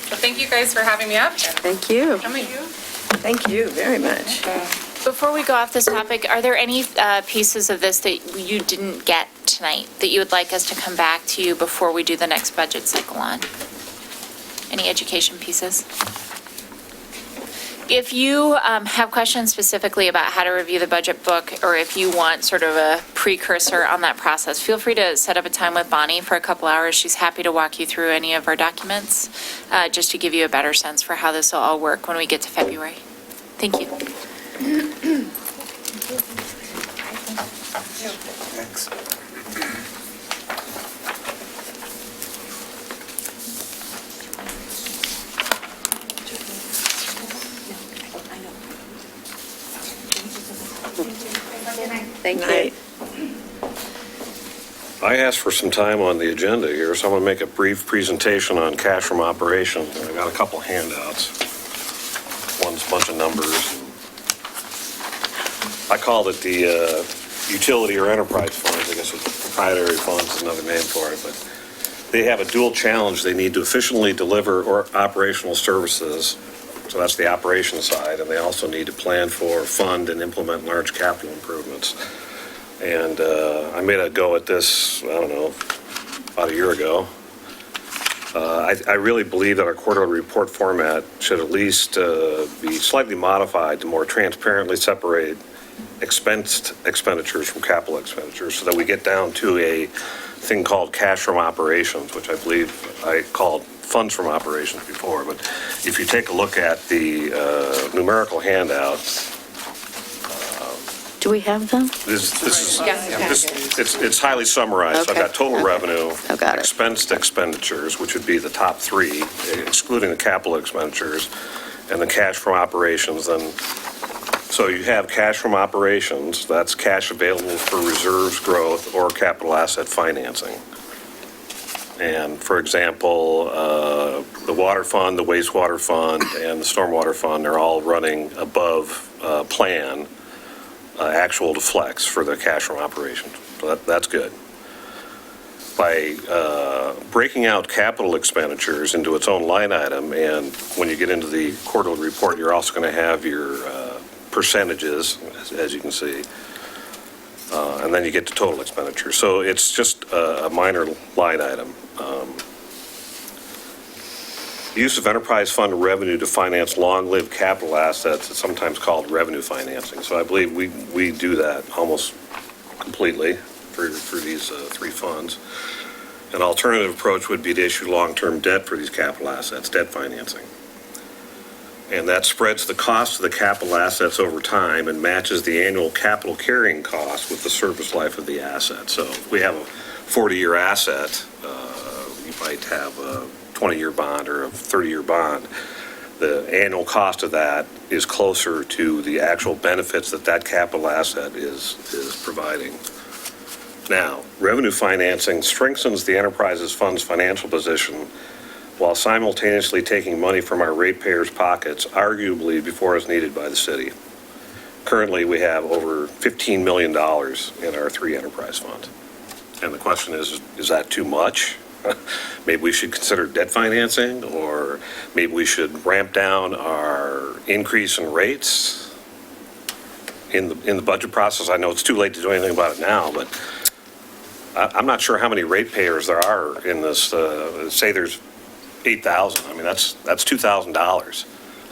[SPEAKER 1] So thank you guys for having me up.
[SPEAKER 6] Thank you.
[SPEAKER 4] Thank you very much.
[SPEAKER 12] Before we go off this topic, are there any pieces of this that you didn't get tonight that you would like us to come back to you before we do the next budget cycle on? Any education pieces? If you have questions specifically about how to review the budget book, or if you want sort of a precursor on that process, feel free to set up a time with Bonnie for a couple hours. She's happy to walk you through any of our documents, just to give you a better sense for how this will all work when we get to February. Thank you.
[SPEAKER 6] Thank you.
[SPEAKER 4] Night.
[SPEAKER 2] I asked for some time on the agenda here, so I'm going to make a brief presentation on cash from operations. And I got a couple handouts. One's a bunch of numbers. I called it the utility or enterprise funds. I guess it's proprietary funds is another name for it. But they have a dual challenge. They need to efficiently deliver operational services. So that's the operations side. And they also need to plan for, fund, and implement large capital improvements. And I made a go at this, I don't know, about a year ago. I really believe that our quarterly report format should at least be slightly modified to more transparently separate expenditures from capital expenditures, so that we get down to a thing called cash from operations, which I believe I called funds from operations before. But if you take a look at the numerical handout,
[SPEAKER 6] Do we have them?
[SPEAKER 2] it's highly summarized. So I've got total revenue,
[SPEAKER 6] I've got it.
[SPEAKER 2] expensed expenditures, which would be the top 3, excluding the capital expenditures, and the cash from operations. And so you have cash from operations, that's cash available for reserves growth or capital asset financing. And for example, the water fund, the wastewater fund, and the stormwater fund are all running above plan, actual to flex for the cash from operations. So that's good. By breaking out capital expenditures into its own line item, and when you get into the quarterly report, you're also going to have your percentages, as you can see, and then you get to total expenditures. So it's just a minor line item. Use of enterprise fund revenue to finance long-lived capital assets is sometimes called revenue financing. So I believe we do that almost completely for these 3 funds. An alternative approach would be to issue long-term debt for these capital assets, debt financing. And that spreads the cost of the capital assets over time and matches the annual capital carrying cost with the service life of the asset. So if we have a 40-year asset, you might have 20-year bond or a 30-year bond, the annual cost of that is closer to the actual benefits that that capital asset is providing. Now, revenue financing strengthens the enterprise's fund's financial position while simultaneously taking money from our ratepayers' pockets, arguably before it's needed by the city. Currently, we have over $15 million in our 3 enterprise funds. And the question is that too much? Maybe we should consider debt financing, or maybe we should ramp down our increase in rates in the budget process. I know it's too late to do anything about it now, but I'm not sure how many ratepayers there are in this. Say there's 8,000. I mean, that's $2,000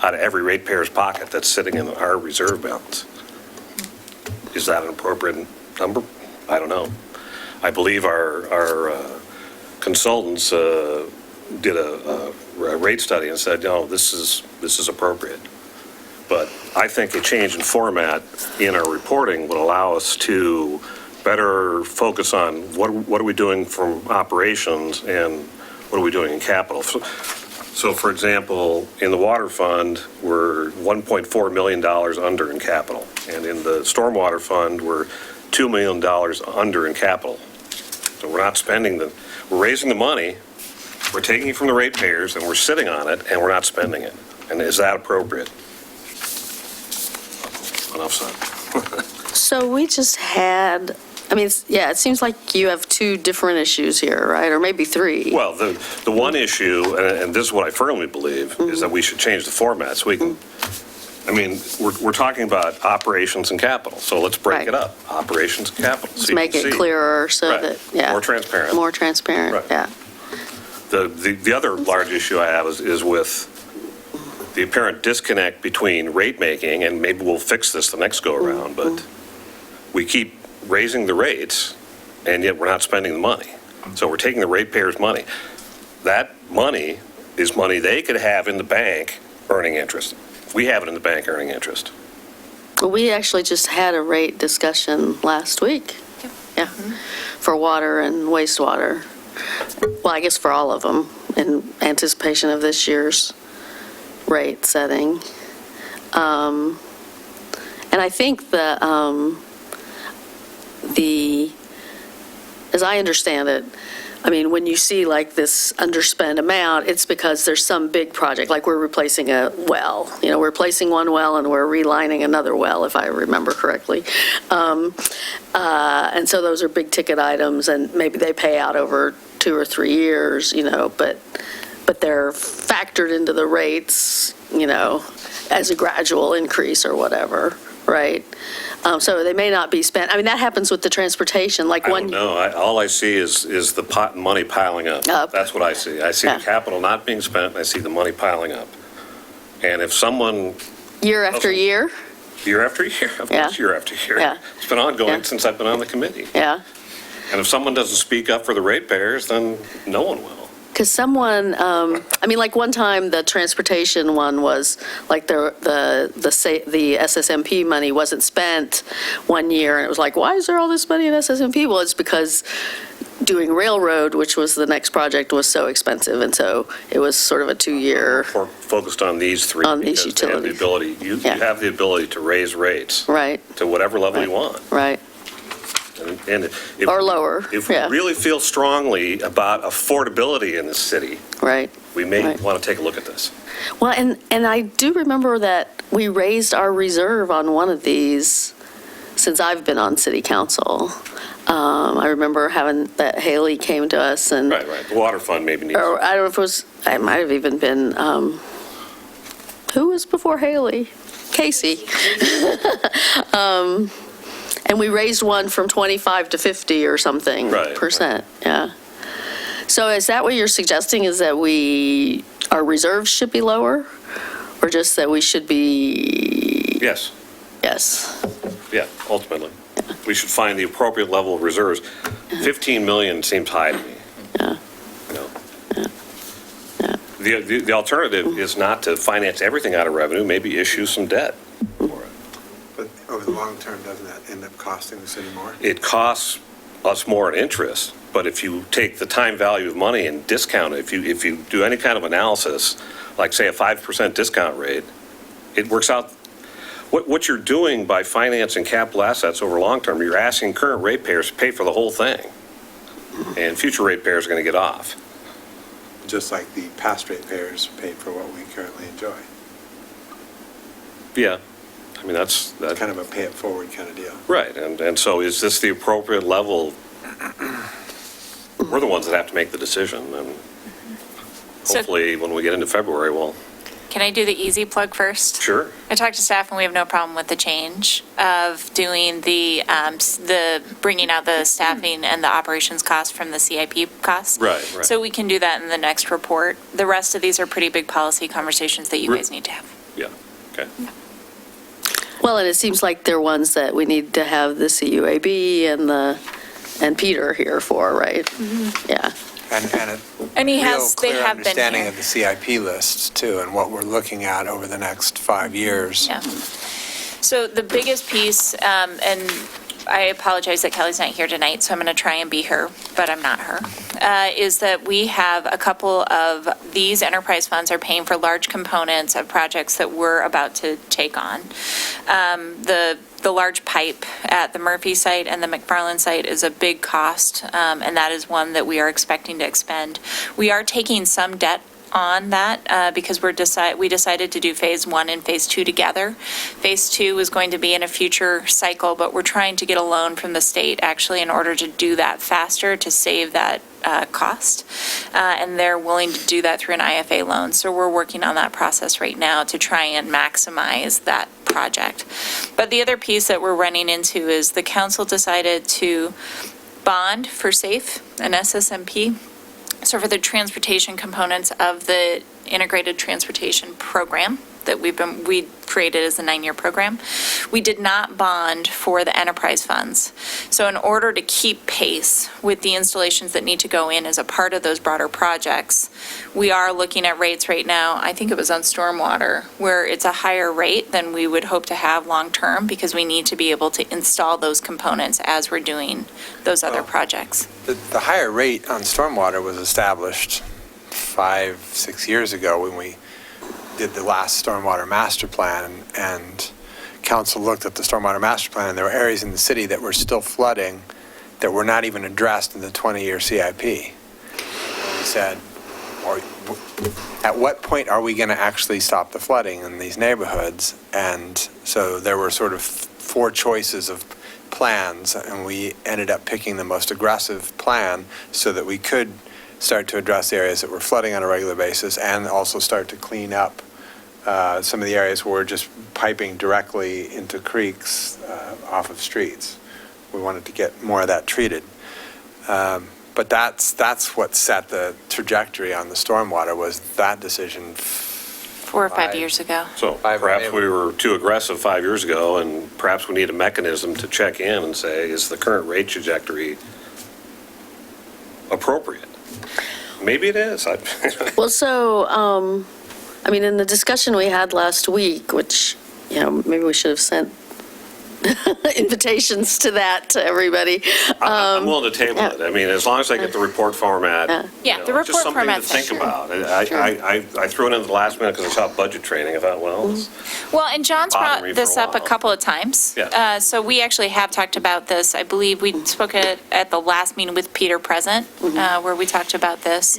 [SPEAKER 2] out of every ratepayer's pocket that's sitting in our reserve balance. Is that an appropriate number? I don't know. I believe our consultants did a rate study and said, no, this is appropriate. But I think a change in format in our reporting would allow us to better focus on what are we doing from operations and what are we doing in capital. So for example, in the water fund, we're $1.4 million under in capital. And in the stormwater fund, we're $2 million under in capital. So we're not spending we're raising the money, we're taking it from the ratepayers, and we're sitting on it, and we're not spending it. And is that appropriate? Enough said.
[SPEAKER 6] So we just had, I mean, it seems like you have 2 different issues here, right? Or maybe 3.
[SPEAKER 2] Well, the one issue, and this is what I firmly believe, is that we should change the format so we can, I mean, we're talking about operations and capital, so let's break it up. Operations and capital.
[SPEAKER 6] Let's make it clearer so that, yeah.
[SPEAKER 2] More transparent.
[SPEAKER 6] More transparent,
[SPEAKER 2] Right.
[SPEAKER 6] yeah.
[SPEAKER 2] The other large issue I have is with the apparent disconnect between rate making, and maybe we'll fix this the next go around, but we keep raising the rates, and yet we're not spending the money. So we're taking the ratepayers' money. That money is money they could have in the bank earning interest. We have it in the bank earning interest.
[SPEAKER 6] Well, we actually just had a rate discussion last week. Yeah, for water and wastewater. Well, I guess for all of them, in anticipation of this year's rate setting. And I think as I understand it, I mean, when you see like this underspend amount, it's because there's some big project, like we're replacing a well. You know, we're replacing one well and we're relining another well, if I remember correctly. And so those are big ticket items, and maybe they pay out over 2 or 3 years, you know, but they're factored into the rates, you know, as a gradual increase or whatever, right? So they may not be spent. I mean, that happens with the transportation, like
[SPEAKER 2] I don't know. All I see is the pot money piling up. That's what I see. I see the capital not being spent, and I see the money piling up. And if someone...
[SPEAKER 6] Year after year?
[SPEAKER 2] Year after year, of course, year after year.
[SPEAKER 6] Yeah.
[SPEAKER 2] It's been ongoing since I've been on the committee.
[SPEAKER 6] Yeah.
[SPEAKER 2] And if someone doesn't speak up for the ratepayers, then no one will.
[SPEAKER 6] Because someone, I mean, like one time the transportation one was like the SSMP money wasn't spent one year, and it was like, why is there all this money in SSMP? Well, it's because doing railroad, which was the next project, was so expensive, and so it was sort of a 2-year.
[SPEAKER 2] Focused on these 3.
[SPEAKER 6] On these utilities.
[SPEAKER 2] You have the ability to raise rates.
[SPEAKER 6] Right.
[SPEAKER 2] To whatever level you want.
[SPEAKER 6] Right.
[SPEAKER 2] And if,
[SPEAKER 6] or lower.
[SPEAKER 2] If we really feel strongly about affordability in this city,
[SPEAKER 6] right,
[SPEAKER 2] we may want to take a look at this.
[SPEAKER 6] Well, and I do remember that we raised our reserve on one of these since I've been on city council. I remember having that Haley came to us and...
[SPEAKER 2] Right. The water fund maybe needs...
[SPEAKER 6] Or I don't know if it was, I might have even been, who was before Haley? Casey. And we raised one from 25 to 50 or something percent. Right. Yeah. So is that what you're suggesting, is that our reserves should be lower, or just that we should be?
[SPEAKER 2] Yes.
[SPEAKER 6] Yes.
[SPEAKER 2] Yeah, ultimately. Yeah. We should find the appropriate level of reserves. 15 million seems high to me.
[SPEAKER 6] Yeah.
[SPEAKER 2] You know. Yeah. The alternative is not to finance everything out of revenue, maybe issue some debt for it.
[SPEAKER 9] But over the long term, doesn't that end up costing the city more?
[SPEAKER 2] It costs us more in interest, But if you take the time value of money and discount it, if you do any kind of analysis, like say a 5% discount rate, it works out. What you're doing by financing capital assets over long term, you're asking current ratepayers to pay for the whole thing. And future ratepayers are going to get off.
[SPEAKER 9] Just like the past ratepayers paid for what we currently enjoy.
[SPEAKER 2] Yeah. I mean, that's
[SPEAKER 9] Kind of a pay it forward kind of deal.
[SPEAKER 2] right. And so is this the appropriate level? We're the ones that have to make the decision. And
[SPEAKER 12] So-
[SPEAKER 2] hopefully when we get into February, we'll,
[SPEAKER 12] Can I do the easy plug first?
[SPEAKER 2] sure.
[SPEAKER 12] I talked to staff and we have no problem with the change of doing the bringing out the staffing and the operations costs from the CIP costs.
[SPEAKER 2] Right.
[SPEAKER 12] So we can do that in the next report. The rest of these are pretty big policy conversations that you guys need to have.
[SPEAKER 2] Yeah. Okay.
[SPEAKER 6] Well, and it seems like they're ones that we need to have the CUAB and Peter here for, right? Yeah.
[SPEAKER 12] And he
[SPEAKER 9] real
[SPEAKER 12] has, they
[SPEAKER 9] clear
[SPEAKER 12] have been
[SPEAKER 9] understanding
[SPEAKER 12] here.
[SPEAKER 9] of the CIP lists too, and what we're looking at over the next 5 years.
[SPEAKER 12] Yeah. So the biggest piece, and I apologize that Kelly's not here tonight, so I'm going to try and be her, but I'm not her, is that we have a couple of these enterprise funds are paying for large components of projects that we're about to take on. The large pipe at the Murphy site and the McFarland site is a big cost, and that is one that we are expecting to expend. We are taking some debt on that because we decided to do phase 1 and phase 2 together. Phase 2 is going to be in a future cycle, but we're trying to get a loan from the state actually in order to do that faster to save that cost. And they're willing to do that through an IFA loan. So we're working on that process right now to try and maximize that project. But the other piece that we're running into is the council decided to bond for SAFE, an SSMP. So for the transportation components of the integrated transportation program that we created as a 9-year program, we did not bond for the enterprise funds. So in order to keep pace with the installations that need to go in as a part of those broader projects, we are looking at rates right now, I think it was on stormwater, where it's a higher rate than we would hope to have long-term because we need to be able to install those components as we're doing those other projects.
[SPEAKER 9] The higher rate on stormwater was established 5-6 years ago when we did the last stormwater master plan, and council looked at the stormwater master plan, and there were areas in the city that were still flooding that were not even addressed in the 20-year CIP. And we said, at what point are we going to actually stop the flooding in these neighborhoods? And so there were sort of 4 choices of plans, and we ended up picking the most aggressive plan so that we could start to address the areas that were flooding on a regular basis and also start to clean up some of the areas where we're just piping directly into creeks off of streets. We wanted to get more of that treated. But that's what set the trajectory on the stormwater, was that decision
[SPEAKER 12] 4 or 5 years ago.
[SPEAKER 2] So perhaps we were too aggressive 5 years ago, and perhaps we need a mechanism to check in and say, is the current rate trajectory appropriate? Maybe it is.
[SPEAKER 6] Well, so, I mean, in the discussion we had last week, which, maybe we should have sent invitations to that to everybody.
[SPEAKER 2] I'm willing to table it. I mean, as long as I get the report format.
[SPEAKER 12] Yeah, the
[SPEAKER 2] just
[SPEAKER 12] report
[SPEAKER 2] something
[SPEAKER 12] format.
[SPEAKER 2] to think about. I threw it in the last minute because I saw budget training. I thought, well,
[SPEAKER 12] Well, and John's
[SPEAKER 2] bothered
[SPEAKER 12] brought
[SPEAKER 2] me for
[SPEAKER 12] this
[SPEAKER 2] a
[SPEAKER 12] up a
[SPEAKER 2] while.
[SPEAKER 12] couple of times.
[SPEAKER 2] Yeah.
[SPEAKER 12] So we actually have talked about this. I believe we spoke at the last meeting with Peter present, where we talked about this.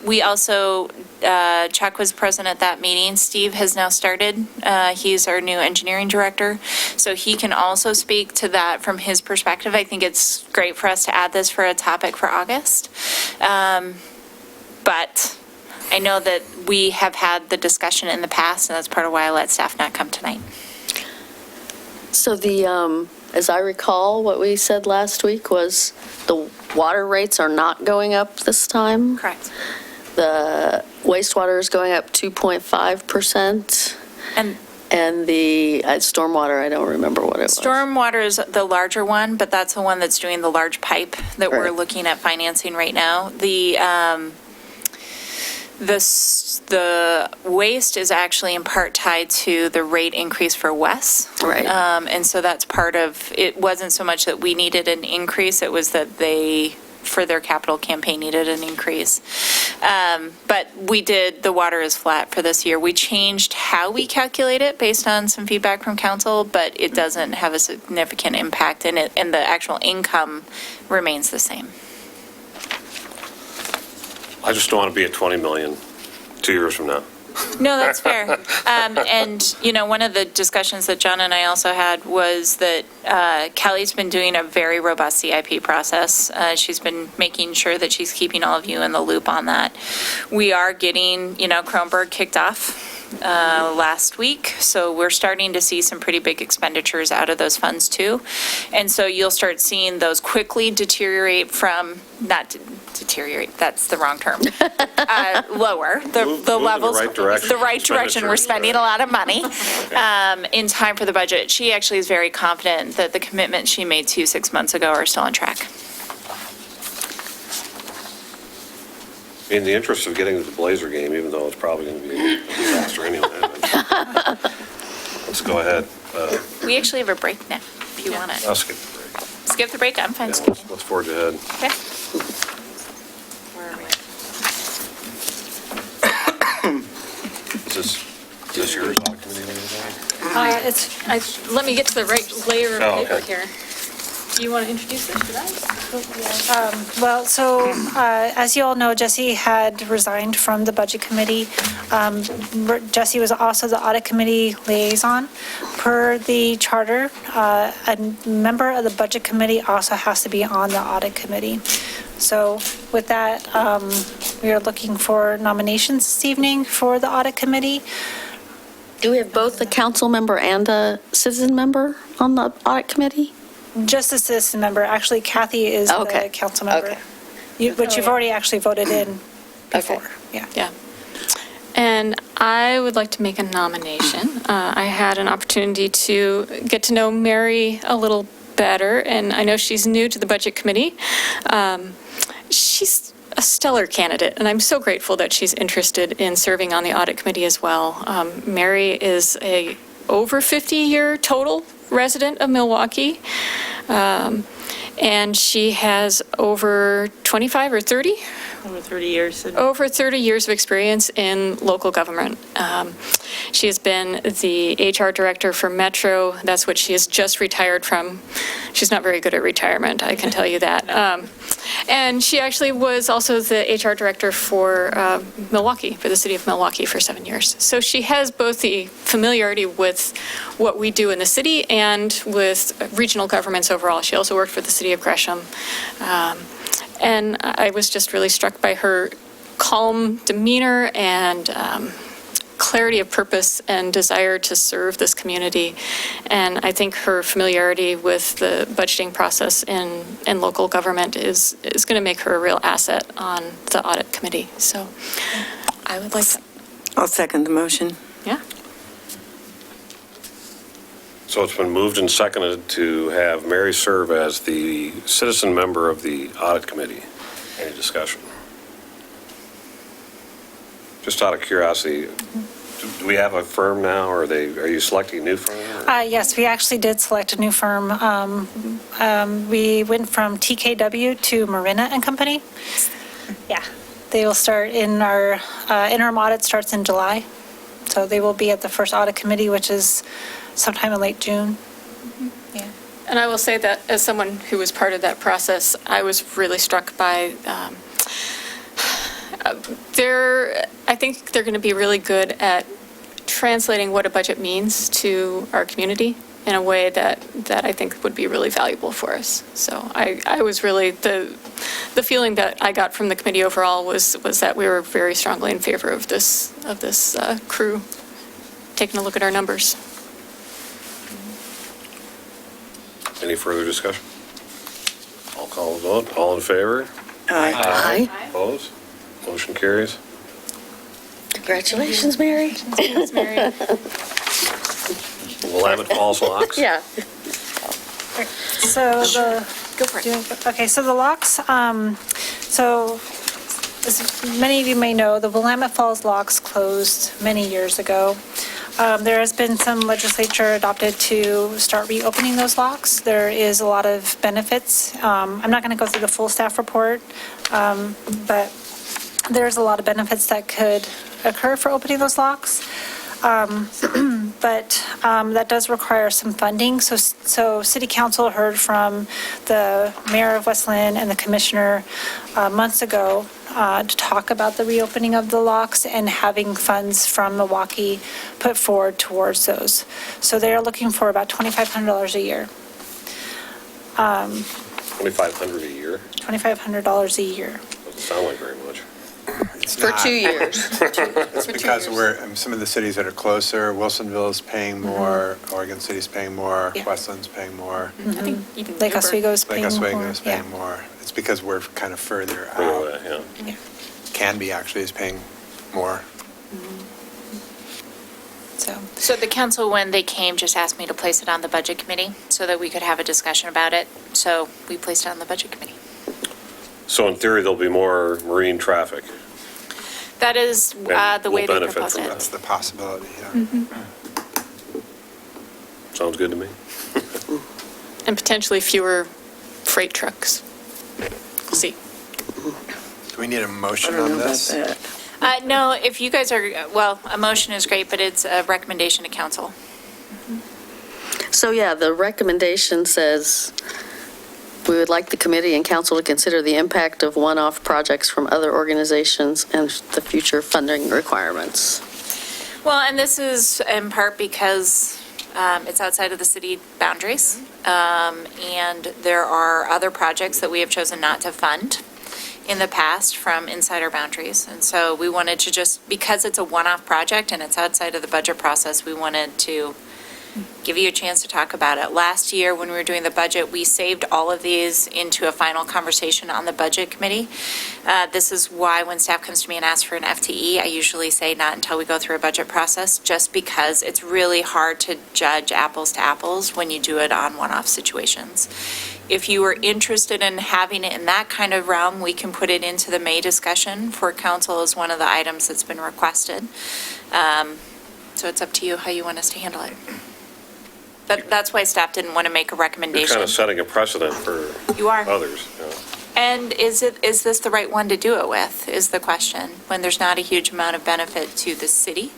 [SPEAKER 12] We also, Chuck was present at that meeting. Steve has now started. He's our new engineering director. So he can also speak to that from his perspective. I think it's great for us to add this for a topic for August. But I know that we have had the discussion in the past, and that's part of why I let staff not come tonight.
[SPEAKER 6] So as I recall, what we said last week was the water rates are not going up this time.
[SPEAKER 12] Correct.
[SPEAKER 6] The wastewater is going up 2.5%. And the stormwater, I don't remember what it was.
[SPEAKER 12] Stormwater is the larger one, but that's the one that's doing the large pipe that we're
[SPEAKER 6] Right.
[SPEAKER 12] looking at financing right now. The waste is actually in part tied to the rate increase for Wes.
[SPEAKER 6] Right.
[SPEAKER 12] And so that's part of, it wasn't so much that we needed an increase, it was that they for their capital campaign needed an increase. But the water is flat for this year. We changed how we calculate it based on some feedback from council, but it doesn't have a significant impact in it, and the actual income remains the same.
[SPEAKER 2] I just don't want to be at 20 million 2 years from now.
[SPEAKER 12] No, that's fair. And, one of the discussions that John and I also had was that Kelly's been doing a very robust CIP process. She's been making sure that she's keeping all of you in the loop on that. We are getting, Kronberg kicked off last week, so we're starting to see some pretty big expenditures out of those funds too. And so you'll start seeing those quickly deteriorate from, not deteriorate, that's the wrong term, lower, the levels. The right direction. We're spending a lot of money in time for the budget. She actually is very confident that the commitments she made to you 6 months ago are still on track.
[SPEAKER 2] In the interest of getting to the Blazer game, even though it's probably going to be a disaster anyway. Let's go ahead.
[SPEAKER 12] We actually have a break now, if you want it.
[SPEAKER 2] I'll skip the break.
[SPEAKER 12] Skip the break, I'm fine.
[SPEAKER 2] Yeah, let's forge ahead.
[SPEAKER 12] Okay. Where are we?
[SPEAKER 2] Is this yours, Audit Committee?
[SPEAKER 10] Let me get to the right layer of
[SPEAKER 2] Oh,
[SPEAKER 10] paper
[SPEAKER 2] okay.
[SPEAKER 10] here. Do you want to introduce this? Should I?
[SPEAKER 3] As you all know, Jesse had resigned from the Budget Committee. Jesse was also the Audit Committee liaison. Per the charter, a member of the Budget Committee also has to be on the Audit Committee. So with that, we are looking for nominations this evening for the Audit Committee.
[SPEAKER 6] Do we have both a council member and a citizen member on the audit committee?
[SPEAKER 3] Just a citizen member. Actually, Kathy is
[SPEAKER 6] Okay.
[SPEAKER 3] the council member.
[SPEAKER 6] Okay.
[SPEAKER 3] But you've already actually voted in before.
[SPEAKER 6] Okay.
[SPEAKER 3] Yeah.
[SPEAKER 10] And I would like to make a nomination. I had an opportunity to get to know Mary a little better, and I know she's new to the Budget Committee. She's a stellar candidate, and I'm so grateful that she's interested in serving on the Audit Committee as well. Mary is a over 50-year total resident of Milwaukee, and she has over 25 or 30?
[SPEAKER 11] Over 30 years.
[SPEAKER 10] Over 30 years of experience in local government. She has been the HR director for Metro. That's what she has just retired from. She's not very good at retirement, I can tell you that. And she actually was also the HR director for Milwaukee, for the city of Milwaukee for 7 years. So she has both the familiarity with what we do in the city and with regional governments overall. She also worked for the city of Gresham. And I was just really struck by her calm demeanor and clarity of purpose and desire to serve this community. And I think her familiarity with the budgeting process in local government is going to make her a real asset on the audit committee. So I would like to.
[SPEAKER 4] I'll second the motion.
[SPEAKER 10] Yeah.
[SPEAKER 2] So it's been moved and seconded to have Mary serve as the citizen member of the Audit Committee. Any discussion? Just out of curiosity, do we have a firm now, or are you selecting a new firm?
[SPEAKER 3] Yes, we actually did select a new firm. We went from TKW to Marina and Company. Yeah, they will start in our interim audit starts in July. So they will be at the first audit committee, which is sometime in late June. Yeah.
[SPEAKER 10] And I will say that as someone who was part of that process, I was really struck by I think they're going to be really good at translating what a budget means to our community in a way that I think would be really valuable for us. So I was really, the feeling that I got from the committee overall was that we were very strongly in favor of this crew taking a look at our numbers.
[SPEAKER 2] Any further discussion? I'll call the vote. All in favor?
[SPEAKER 6] Aye.
[SPEAKER 2] Opposed? Motion carries.
[SPEAKER 6] Congratulations, Mary.
[SPEAKER 2] Willamette Falls Locks?
[SPEAKER 6] Yeah.
[SPEAKER 3] So
[SPEAKER 6] Go for it.
[SPEAKER 3] Okay, so the locks, so as many of you may know, the Willamette Falls locks closed many years ago. There has been some legislature adopted to start reopening those locks. There is a lot of benefits. I'm not going to go through the full staff report, but there's a lot of benefits that could occur for opening those locks. But that does require some funding. So City Council heard from the mayor of West Lynn and the commissioner months ago to talk about the reopening of the locks and having funds from Milwaukee put forward towards those. So they are looking for about $2,500 a year.
[SPEAKER 2] $2,500 a year?
[SPEAKER 3] $2,500 a year.
[SPEAKER 2] Doesn't sound like very much.
[SPEAKER 9] It's
[SPEAKER 6] For
[SPEAKER 9] not.
[SPEAKER 6] 2 years.
[SPEAKER 9] It's because some of the cities that are closer, Wilsonville is paying more, Oregon City's paying more,
[SPEAKER 3] Yeah.
[SPEAKER 9] Westland's paying more,
[SPEAKER 10] I think even
[SPEAKER 3] Lake
[SPEAKER 10] Newburgh.
[SPEAKER 3] Oswego is
[SPEAKER 9] Lake
[SPEAKER 3] paying more.
[SPEAKER 9] Oswego is paying
[SPEAKER 3] Yeah.
[SPEAKER 9] more. It's because we're kind of further
[SPEAKER 2] Look
[SPEAKER 9] out.
[SPEAKER 2] at that, yeah.
[SPEAKER 9] Canby actually is paying more.
[SPEAKER 12] So the council, when they came, just asked me to place it on the budget committee so that we could have a discussion about it. So we placed it on the budget committee.
[SPEAKER 2] So in theory, there'll be more marine traffic.
[SPEAKER 12] That is
[SPEAKER 2] And
[SPEAKER 12] the way
[SPEAKER 2] we'll
[SPEAKER 12] they
[SPEAKER 2] benefit
[SPEAKER 12] proposed
[SPEAKER 2] from
[SPEAKER 12] it.
[SPEAKER 2] that.
[SPEAKER 9] That's the possibility, yeah.
[SPEAKER 2] Sounds good to me.
[SPEAKER 10] And potentially fewer freight trucks. We'll see.
[SPEAKER 9] Do we need a
[SPEAKER 4] I
[SPEAKER 9] motion
[SPEAKER 4] don't
[SPEAKER 9] on
[SPEAKER 4] know about
[SPEAKER 9] this?
[SPEAKER 4] that.
[SPEAKER 12] No, if you guys are, well, a motion is great, but it's a recommendation to council.
[SPEAKER 6] So yeah, the recommendation says, we would like the committee and council to consider the impact of one-off projects from other organizations and the future funding requirements.
[SPEAKER 12] Well, and this is in part because it's outside of the city boundaries. And there are other projects that we have chosen not to fund in the past from inside our boundaries. And so we wanted to just, because it's a one-off project and it's outside of the budget process, we wanted to give you a chance to talk about it. Last year, when we were doing the budget, we saved all of these into a final conversation on the budget committee. This is why when staff comes to me and asks for an FTE, I usually say not until we go through a budget process, just because it's really hard to judge apples to apples when you do it on one-off situations. If you are interested in having it in that kind of realm, we can put it into the May discussion for council as one of the items that's been requested. So it's up to you how you want us to handle it. That's why staff didn't want to make a
[SPEAKER 2] You're
[SPEAKER 12] recommendation.
[SPEAKER 2] kind of setting a precedent for
[SPEAKER 12] You are.
[SPEAKER 2] others. Yeah.
[SPEAKER 12] And is this the right one to do it with, is the question, when there's not a huge amount of benefit to the city?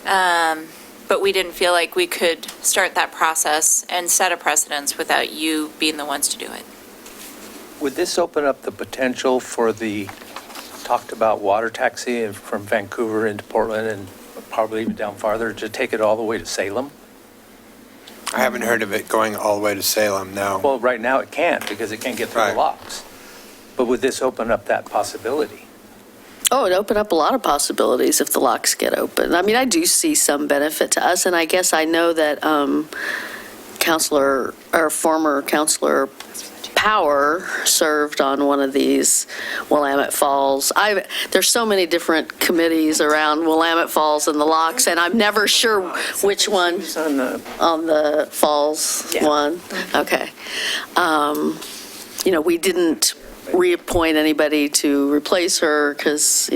[SPEAKER 12] But we didn't feel like we could start that process and set a precedence without you being the ones to do it.
[SPEAKER 5] Would this open up the potential for the talked about water taxi from Vancouver into Portland and probably even down farther to take it all the way to Salem?
[SPEAKER 9] I haven't heard of it going all the way to Salem, no.
[SPEAKER 5] Well, right now it can't because it can't get through
[SPEAKER 9] Right.
[SPEAKER 5] the locks. But would this open up that possibility?
[SPEAKER 6] Oh, it'd open up a lot of possibilities if the locks get open. I mean, I do see some benefit to us, and I guess I know that former Counselor Power served on one of these Willamette Falls. There's so many different committees around Willamette Falls and the locks, and I'm never sure which one
[SPEAKER 4] It's on the,
[SPEAKER 6] on the Falls
[SPEAKER 4] Yeah.
[SPEAKER 6] one. Okay. We didn't reappoint anybody to replace her because,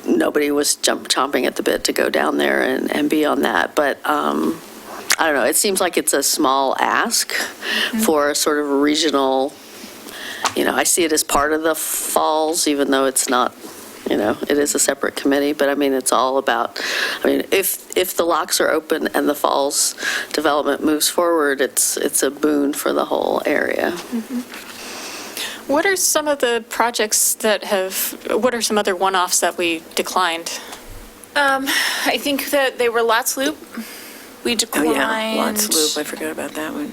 [SPEAKER 6] nobody was chomping at the bit to go down there and be on that. But I don't know, it seems like it's a small ask for a sort of a regional, I see it as part of the Falls, even though it's not, it is a separate committee. But I mean, it's all about, if the locks are open and the Falls development moves forward, it's a boon for the whole area.
[SPEAKER 10] What are some of the projects what are some other one-offs that we declined?
[SPEAKER 12] I think that they were Lots Loop. We
[SPEAKER 4] oh
[SPEAKER 12] declined.
[SPEAKER 4] yeah, Lots Loop, I forgot about that one.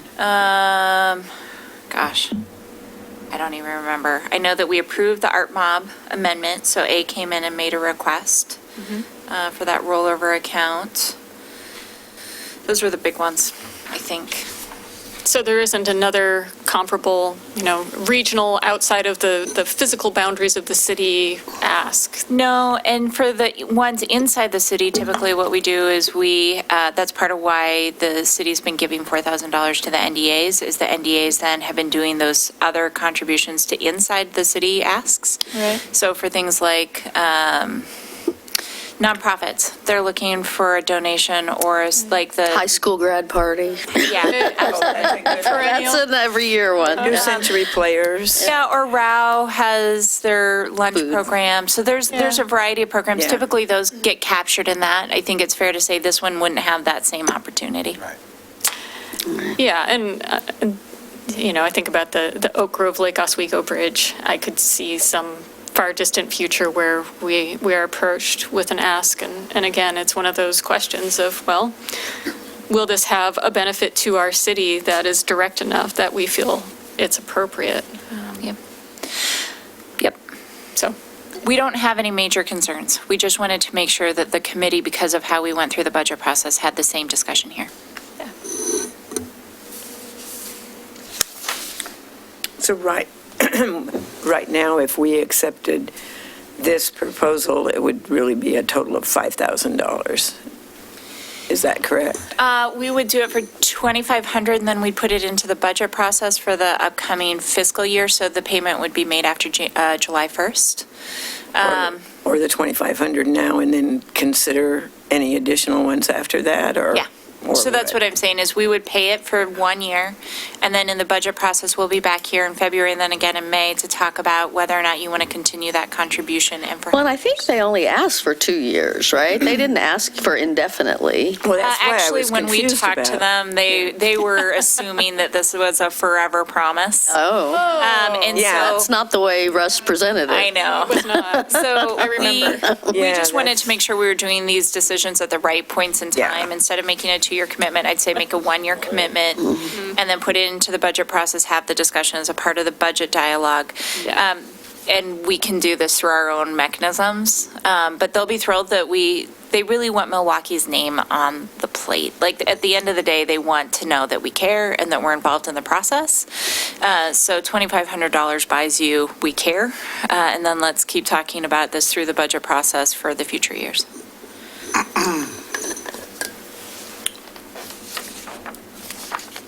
[SPEAKER 12] Gosh, I don't even remember. I know that we approved the Art Mob amendment, so A came in and made a request for that rollover account. Those were the big ones, I think.
[SPEAKER 10] So there isn't another comparable, regional outside of the physical boundaries of the city ask?
[SPEAKER 12] No, and for the ones inside the city, typically what we do is that's part of why the city's been giving $4,000 to the NDAs, is the NDAs then have been doing those other contributions to inside the city asks.
[SPEAKER 10] Right.
[SPEAKER 12] So for things like Nonprofits, they're looking for a donation or like the.
[SPEAKER 6] High school grad party.
[SPEAKER 12] Yeah, absolutely.
[SPEAKER 6] That's an every year one.
[SPEAKER 4] New Century Players.
[SPEAKER 12] Yeah, or RAU has their lunch
[SPEAKER 6] Food.
[SPEAKER 12] program. So there's a variety of programs.
[SPEAKER 4] Yeah.
[SPEAKER 12] Typically, those get captured in that. I think it's fair to say this one wouldn't have that same opportunity.
[SPEAKER 9] Right.
[SPEAKER 10] Yeah, and I think about the Oak Grove Lake Oswego Bridge. I could see some far distant future where we are approached with an ask. And again, it's one of those questions of, well, will this have a benefit to our city that is direct enough that we feel it's appropriate?
[SPEAKER 12] Yep.
[SPEAKER 10] So.
[SPEAKER 12] We don't have any major concerns. We just wanted to make sure that the committee, because of how we went through the budget process, had the same discussion here.
[SPEAKER 4] So right now, if we accepted this proposal, it would really be a total of $5,000. Is that correct?
[SPEAKER 12] We would do it for $2,500, and then we'd put it into the budget process for the upcoming fiscal year, so the payment would be made after July 1st.
[SPEAKER 4] Or the $2,500 now and then consider any additional ones after that, or?
[SPEAKER 12] Yeah.
[SPEAKER 4] or
[SPEAKER 12] So that's what I'm saying, is we would pay it for 1 year, and then in the budget process, we'll be back here in February and then again in May to talk about whether or not you want to continue that contribution and for.
[SPEAKER 6] Well, and I think they only asked for 2 years, right? They didn't ask for indefinitely.
[SPEAKER 4] Well, that's why I
[SPEAKER 12] Actually,
[SPEAKER 4] was
[SPEAKER 12] when we
[SPEAKER 4] confused
[SPEAKER 12] talked to
[SPEAKER 4] about.
[SPEAKER 12] them, they were assuming that this was a forever promise.
[SPEAKER 6] Oh,
[SPEAKER 12] And
[SPEAKER 4] Yeah.
[SPEAKER 12] so.
[SPEAKER 6] that's not the way Russ presented it.
[SPEAKER 12] I know. So I
[SPEAKER 10] remember.
[SPEAKER 12] we
[SPEAKER 4] Yeah,
[SPEAKER 12] just wanted
[SPEAKER 4] that's-
[SPEAKER 12] to make sure we were doing these decisions at the right points in
[SPEAKER 4] Yeah.
[SPEAKER 12] time. Instead of making a 2-year commitment, I'd say make a 1-year commitment and then put it into the budget process, have the discussion as a part of the budget dialogue.
[SPEAKER 10] Yeah.
[SPEAKER 12] And we can do this through our own mechanisms. But they'll be thrilled that they really want Milwaukee's name on the plate. Like, at the end of the day, they want to know that we care and that we're involved in the process. So $2,500 buys you, we care. And then let's keep talking about this through the budget process for the future years.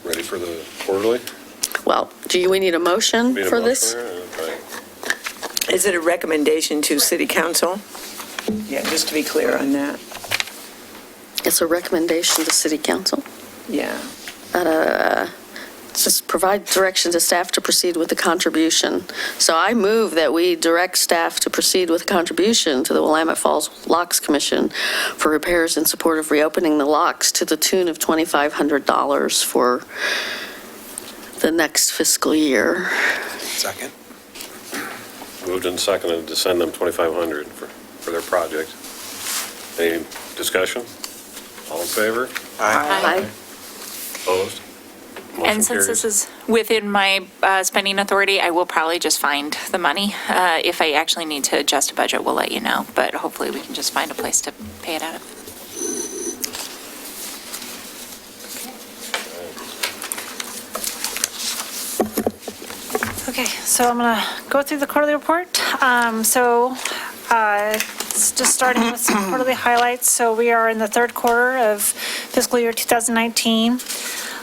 [SPEAKER 2] Ready for the quarterly?
[SPEAKER 6] Well, we need a motion
[SPEAKER 2] Need a
[SPEAKER 6] for
[SPEAKER 2] motion
[SPEAKER 6] this?
[SPEAKER 2] there? Okay.
[SPEAKER 4] Is it a recommendation to city council? Yeah, just to be clear on that.
[SPEAKER 6] It's a recommendation to city council.
[SPEAKER 4] Yeah.
[SPEAKER 6] Just provide direction to staff to proceed with the contribution. So I move that we direct staff to proceed with a contribution to the Willamette Falls Locks Commission for repairs in support of reopening the locks to the tune of $2,500 for the next fiscal year.
[SPEAKER 9] Second.
[SPEAKER 2] Moved and seconded to send them $2,500 for their project. Any discussion? All in favor?
[SPEAKER 6] Aye.
[SPEAKER 2] Opposed? Motion
[SPEAKER 12] And since
[SPEAKER 2] carries.
[SPEAKER 12] this is within my spending authority, I will probably just find the money. If I actually need to adjust a budget, we'll let you know, but hopefully we can just find a place to pay it out of.
[SPEAKER 3] Okay, so I'm going to go through the quarterly report. It's just starting with some quarterly highlights. So we are in the third quarter of fiscal year 2019.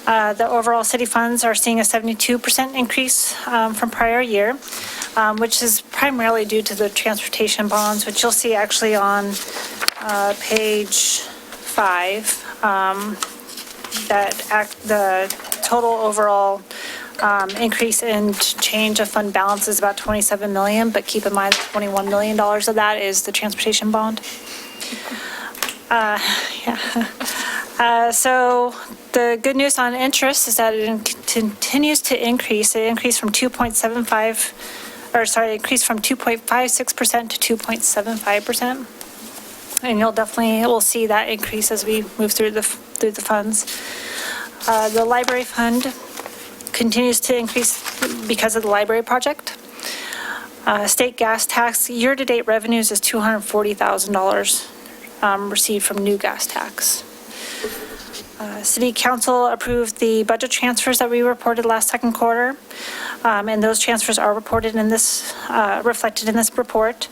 [SPEAKER 3] The overall city funds are seeing a 72% increase from prior year, which is primarily due to the transportation bonds, which you'll see actually on page 5, the total overall increase in change of fund balance is about 27 million, but keep in mind $21 million of that is the transportation bond. So the good news on interest is that it continues to increase. It increased from 2.56% to 2.75%. And we'll see that increase as we move through the funds. The library fund continues to increase because of the library project. State gas tax, year-to-date revenues is $240,000 received from new gas tax. City Council approved the budget transfers that we reported last second quarter. And those transfers are reported in this, reflected in this report.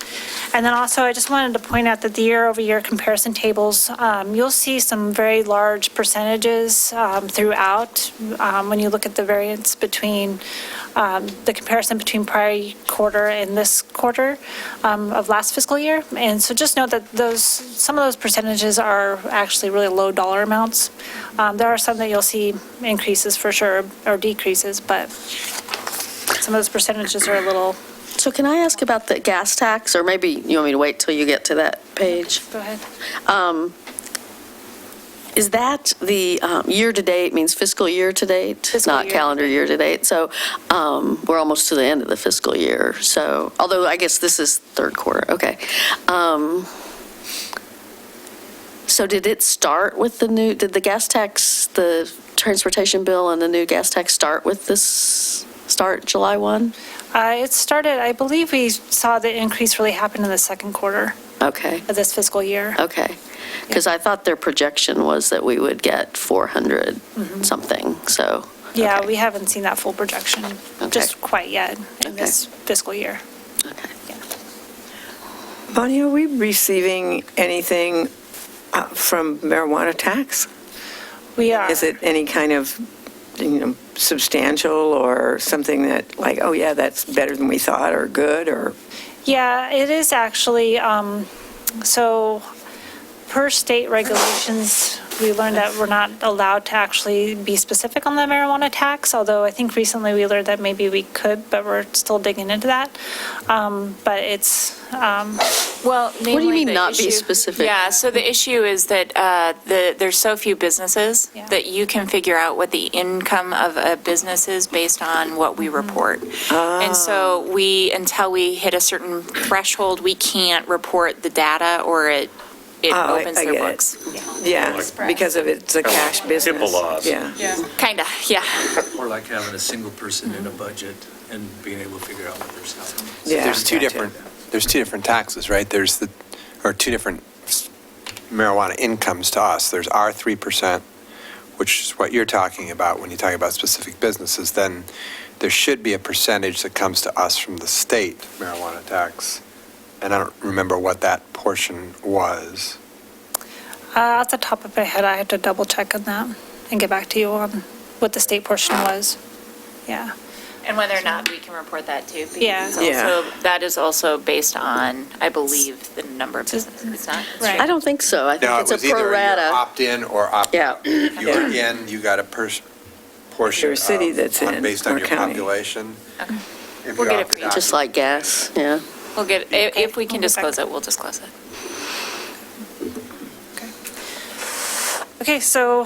[SPEAKER 3] And then also, I just wanted to point out that the year-over-year comparison tables, you'll see some very large percentages throughout when you look at the variance between the comparison between prior quarter and this quarter of last fiscal year. And so just note that some of those percentages are actually really low dollar amounts. There are some that you'll see increases for sure, or decreases, but some of those percentages are a little.
[SPEAKER 6] So can I ask about the gas tax, or maybe you want me to wait till you get to that page?
[SPEAKER 3] Go ahead.
[SPEAKER 6] Is that the year-to-date, means fiscal year-to-date?
[SPEAKER 3] Fiscal
[SPEAKER 6] Not
[SPEAKER 3] year.
[SPEAKER 6] calendar year-to-date? So we're almost to the end of the fiscal year, so, although I guess this is third quarter, okay. So did it start with did the gas tax, the transportation bill and the new gas tax start with start July 1?
[SPEAKER 3] It started, I believe we saw the increase really happen in the second quarter
[SPEAKER 6] Okay,
[SPEAKER 3] of this fiscal year.
[SPEAKER 6] okay. Because I thought their projection was that we would get 400 something, so.
[SPEAKER 3] Yeah,
[SPEAKER 6] okay.
[SPEAKER 3] we haven't seen that full projection just quite yet in this fiscal year.
[SPEAKER 6] Okay.
[SPEAKER 4] Bonnie, are we receiving anything from marijuana tax?
[SPEAKER 3] We are.
[SPEAKER 4] Is it any kind of, substantial or something that like, oh yeah, that's better than we thought or good or?
[SPEAKER 3] Yeah, it is actually, so per state regulations, we learned that we're not allowed to actually be specific on the marijuana tax, although I think recently we learned that maybe we could, but we're still digging into that. But it's,
[SPEAKER 12] Well,
[SPEAKER 6] What do you mean not be specific?
[SPEAKER 12] Yeah, so the issue is that there's so few businesses
[SPEAKER 3] Yeah.
[SPEAKER 12] that you can figure out what the income of a business is based on what we report. And so until we hit a certain threshold, we can't report the data or it opens
[SPEAKER 4] I
[SPEAKER 12] their
[SPEAKER 4] get it.
[SPEAKER 12] books.
[SPEAKER 4] Yeah, because of it's a cash business.
[SPEAKER 2] HIPAA laws.
[SPEAKER 4] Yeah.
[SPEAKER 12] Kinda, yeah.
[SPEAKER 5] Or like having a single person in a budget and being able to figure out what their salary is.
[SPEAKER 4] Yeah,
[SPEAKER 9] There's two
[SPEAKER 4] gotcha.
[SPEAKER 9] different taxes, right? There's two different marijuana incomes to us. There's our 3%, which is what you're talking about when you talk about specific businesses. Then there should be a percentage that comes to us from the state marijuana tax. And I don't remember what that portion was.
[SPEAKER 3] off the top of my head, I have to double check on that and get back to you on what the state portion was. Yeah.
[SPEAKER 12] And whether or not we can report that too. because
[SPEAKER 3] Yeah.
[SPEAKER 12] it's
[SPEAKER 4] Yeah.
[SPEAKER 12] also- That is also based on, I believe, the number of businesses. It's not. it's
[SPEAKER 3] Right.
[SPEAKER 6] I don't think so. I think
[SPEAKER 9] No, it
[SPEAKER 6] it's a
[SPEAKER 9] was either
[SPEAKER 6] pro
[SPEAKER 9] you
[SPEAKER 6] rata.
[SPEAKER 9] opt-in or opt-out.
[SPEAKER 6] Yeah.
[SPEAKER 9] If you were in, you got a portion
[SPEAKER 4] Or a city that's in,
[SPEAKER 9] based on
[SPEAKER 4] or
[SPEAKER 9] your
[SPEAKER 4] county.
[SPEAKER 9] population. If
[SPEAKER 12] We'll
[SPEAKER 9] you
[SPEAKER 12] get it
[SPEAKER 9] opted
[SPEAKER 12] for you.
[SPEAKER 9] out,
[SPEAKER 6] Just like gas, yeah.
[SPEAKER 12] We'll get, if we can
[SPEAKER 3] We'll get back.
[SPEAKER 12] disclose it, we'll disclose it.
[SPEAKER 3] Okay, so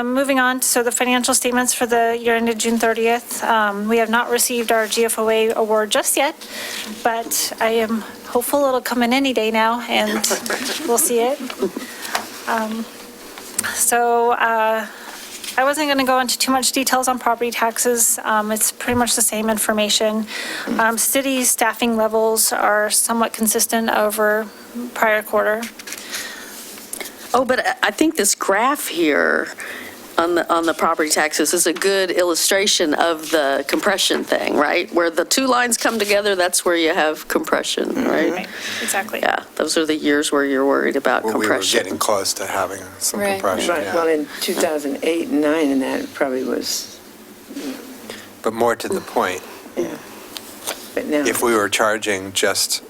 [SPEAKER 3] moving on, so the financial statements for the year ended June 30th. We have not received our GFOA award just yet, but I am hopeful it'll come in any day now, and we'll see it. So I wasn't going to go into too much details on property taxes. It's pretty much the same information. City staffing levels are somewhat consistent over prior quarter.
[SPEAKER 6] Oh, but I think this graph here on the property taxes is a good illustration of the compression thing, right? Where the two lines come together, that's where you have compression, right?
[SPEAKER 3] Right, exactly.
[SPEAKER 6] Yeah, those are the years where you're worried about
[SPEAKER 9] Well, we were
[SPEAKER 6] compression.
[SPEAKER 9] getting close to having some
[SPEAKER 12] Right.
[SPEAKER 9] compression,
[SPEAKER 4] Right, well,
[SPEAKER 9] yeah.
[SPEAKER 4] in 2008 and 9, and that probably was,
[SPEAKER 9] But more to the point,
[SPEAKER 4] yeah. But now.
[SPEAKER 9] if we were charging just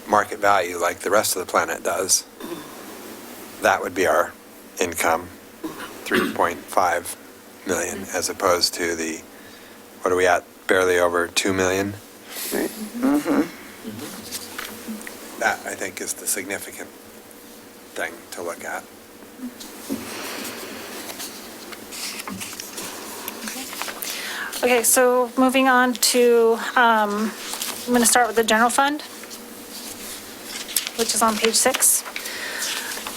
[SPEAKER 9] market value like the rest of the planet does, that would be our income, 3.5 million, as opposed to the, what are we at, barely over 2 million? That, I think, is the significant thing to look at.
[SPEAKER 3] Okay, so moving on to, I'm going to start with the general fund, which is on page 6.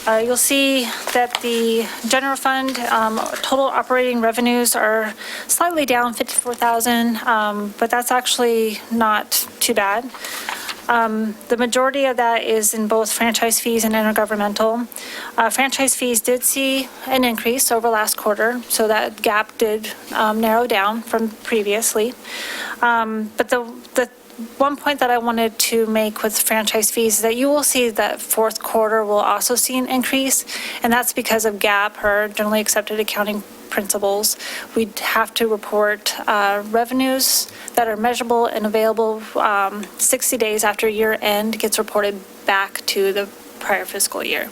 [SPEAKER 3] You'll see that the general fund, total operating revenues are slightly down 54,000, but that's actually not too bad. The majority of that is in both franchise fees and intergovernmental. Franchise fees did see an increase over last quarter, so that gap did narrow down from previously. But the one point that I wanted to make with franchise fees is that you will see that fourth quarter will also see an increase, and that's because of GAAP, or generally accepted accounting principles. We'd have to report revenues that are measurable and available 60 days after year end gets reported back to the prior fiscal year.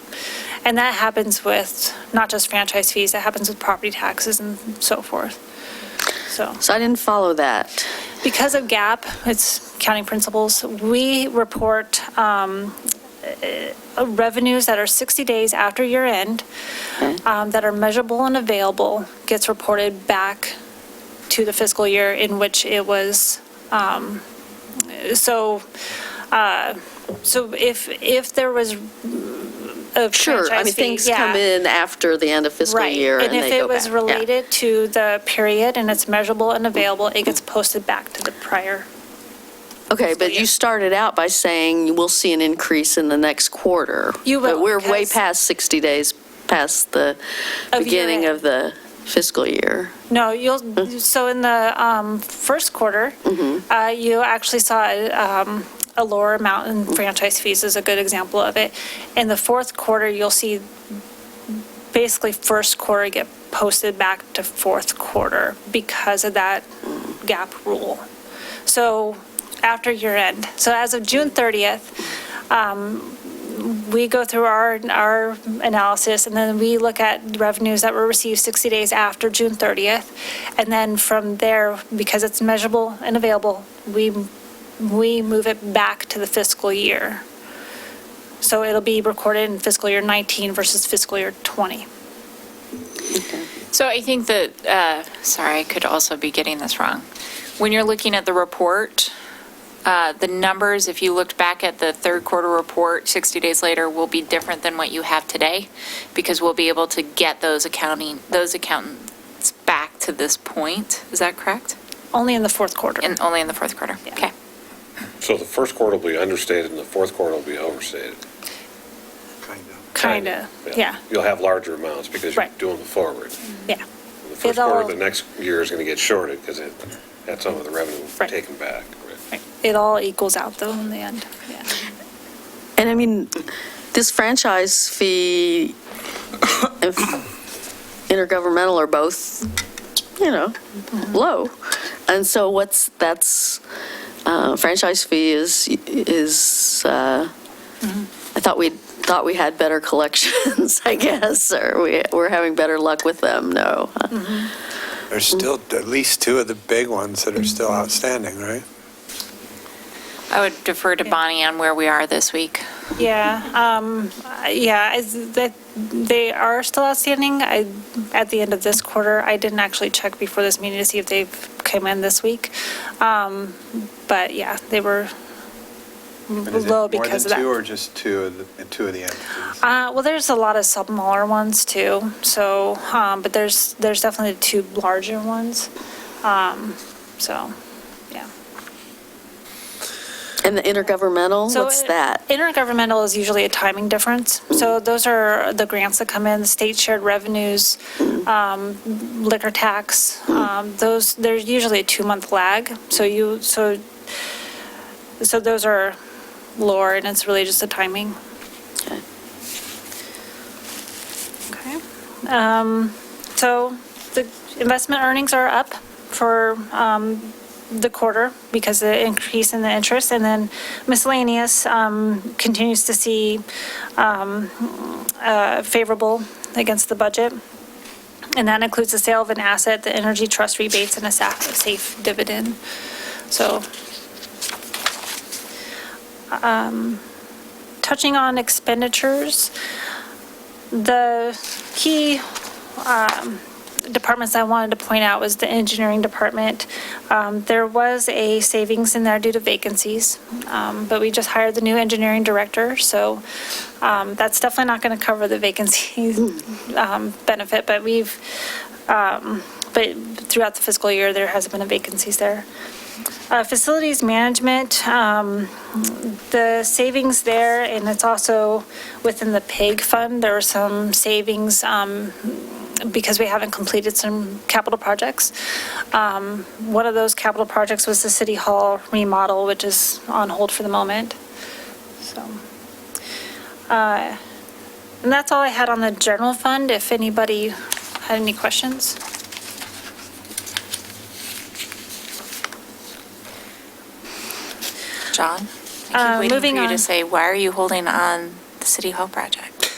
[SPEAKER 3] And that happens with not just franchise fees, that happens with property taxes and so forth. So
[SPEAKER 6] I didn't follow that.
[SPEAKER 3] because of GAAP, it's accounting principles, we report revenues that are 60 days after year end, that are measurable and available, gets reported back to the fiscal year in which it was, so if there was a
[SPEAKER 6] Sure, I
[SPEAKER 3] franchise
[SPEAKER 6] mean,
[SPEAKER 3] fee,
[SPEAKER 6] things
[SPEAKER 3] yeah.
[SPEAKER 6] come in after the end of fiscal year and they
[SPEAKER 3] And if
[SPEAKER 6] go
[SPEAKER 3] it
[SPEAKER 6] back.
[SPEAKER 3] was
[SPEAKER 6] Yeah.
[SPEAKER 3] related to the period and it's measurable and available, it gets posted back to the prior.
[SPEAKER 6] Okay, but
[SPEAKER 3] year.
[SPEAKER 6] you started out by saying we'll see an increase in the next quarter.
[SPEAKER 3] You will,
[SPEAKER 6] But we're way
[SPEAKER 3] because-
[SPEAKER 6] past 60 days past the
[SPEAKER 3] Of
[SPEAKER 6] beginning
[SPEAKER 3] year
[SPEAKER 6] of the fiscal year.
[SPEAKER 3] No, so in the first quarter, you actually saw a lower amount in franchise fees is a good example of it. In the fourth quarter, you'll see basically first quarter get posted back to fourth quarter because of that gap rule. So after year end, so as of June 30th, we go through our analysis, and then we look at revenues that were received 60 days after June 30th. And then from there, because it's measurable and available, we move it back to the fiscal year. So it'll be recorded in fiscal year 19 versus fiscal year 20.
[SPEAKER 12] So I think that, sorry, I could also be getting this wrong. When you're looking at the report, the numbers, if you looked back at the third quarter report 60 days later, will be different than what you have today, because we'll be able to get those accountants back to this point. Is that correct?
[SPEAKER 3] Only in the fourth quarter.
[SPEAKER 12] Only in the fourth quarter?
[SPEAKER 3] Yeah.
[SPEAKER 12] Okay.
[SPEAKER 2] So the first quarter will be understated and the fourth quarter will be overstated.
[SPEAKER 3] Kind of, yeah,
[SPEAKER 2] You'll have larger amounts because you're
[SPEAKER 3] Right.
[SPEAKER 2] doing the forward.
[SPEAKER 3] yeah.
[SPEAKER 2] The first
[SPEAKER 3] It all-
[SPEAKER 2] quarter, the next year is going to get shorted because it had some of the revenue
[SPEAKER 3] Right.
[SPEAKER 2] taken back.
[SPEAKER 3] Right. It all equals out though in the end, yeah.
[SPEAKER 6] And I mean, this franchise fee, and intergovernmental are both, low. And so franchise fee is I thought we had better collections, I guess, or we're having better luck with them. No.
[SPEAKER 9] There's still at least two of the big ones that are still outstanding, right?
[SPEAKER 12] I would defer to Bonnie on where we are this week.
[SPEAKER 3] Yeah, they are still outstanding. At the end of this quarter, I didn't actually check before this meeting to see if they've come in this week. But yeah, they were low because of that.
[SPEAKER 9] More than two or just two of the entities?
[SPEAKER 3] Well, there's a lot of smaller ones too, so, but there's definitely two larger ones. So, yeah.
[SPEAKER 6] And the intergovernmental,
[SPEAKER 3] So
[SPEAKER 6] what's that?
[SPEAKER 3] Intergovernmental is usually a timing difference. So those are the grants that come in, the state shared revenues, liquor tax. There's usually a 2-month lag. So those are lower, and it's really just the timing.
[SPEAKER 6] Okay.
[SPEAKER 3] Okay. So the investment earnings are up for the quarter because of the increase in the interest, and then miscellaneous continues to see favorable against the budget, and that includes the sale of an asset, the energy trust rebates, and a safe dividend. So touching on expenditures, the key departments I wanted to point out was the engineering department. There was a savings in there due to vacancies, but we just hired the new engineering director, so that's definitely not going to cover the vacancy benefit, but but throughout the fiscal year, there hasn't been vacancies there. Facilities management, the savings there, and it's also within the PIG fund, there are some savings because we haven't completed some capital projects. One of those capital projects was the City Hall remodel, which is on hold for the moment. So, and that's all I had on the general fund, if anybody had any questions.
[SPEAKER 12] John, I keep waiting
[SPEAKER 3] moving
[SPEAKER 12] for you
[SPEAKER 3] on.
[SPEAKER 12] to say, why are you holding on the City Hall project?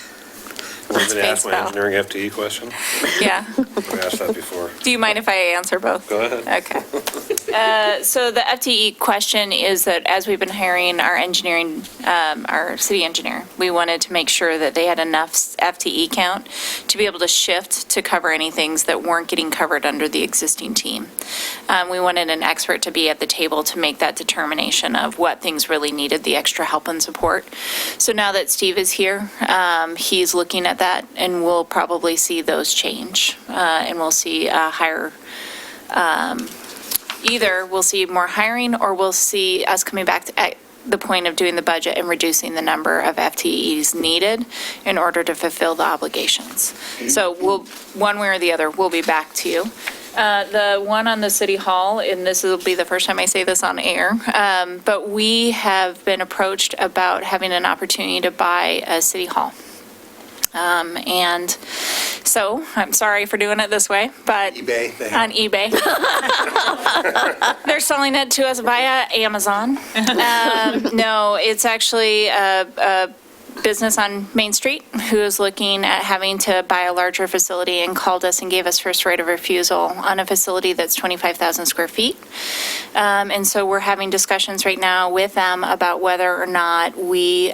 [SPEAKER 2] Want me to ask my
[SPEAKER 12] Baseball.
[SPEAKER 2] engineering FTE question?
[SPEAKER 12] Yeah.
[SPEAKER 2] I've asked that before.
[SPEAKER 12] Do you mind if I answer both?
[SPEAKER 2] Go ahead.
[SPEAKER 12] Okay. So the FTE question is that as we've been hiring our engineering, our city engineer, we wanted to make sure that they had enough FTE count to be able to shift to cover any things that weren't getting covered under the existing team. We wanted an expert to be at the table to make that determination of what things really needed the extra help and support. So now that Steve is here, he's looking at that, and we'll probably see those change. And we'll see higher, either we'll see more hiring, or we'll see us coming back at the point of doing the budget and reducing the number of FTEs needed in order to fulfill the obligations. So we'll, one way or the other, we'll be back to you. The one on the City Hall, and this will be the first time I say this on air, but we have been approached about having an opportunity to buy a City Hall. And so, I'm sorry for doing it this way, but.
[SPEAKER 9] eBay, they
[SPEAKER 12] On eBay. They're selling it to us via Amazon. No, it's actually a business on Main Street who is looking at having to buy a larger facility and called us and gave us first right of refusal on a facility that's 25,000 square feet. And so we're having discussions right now with them about whether or not we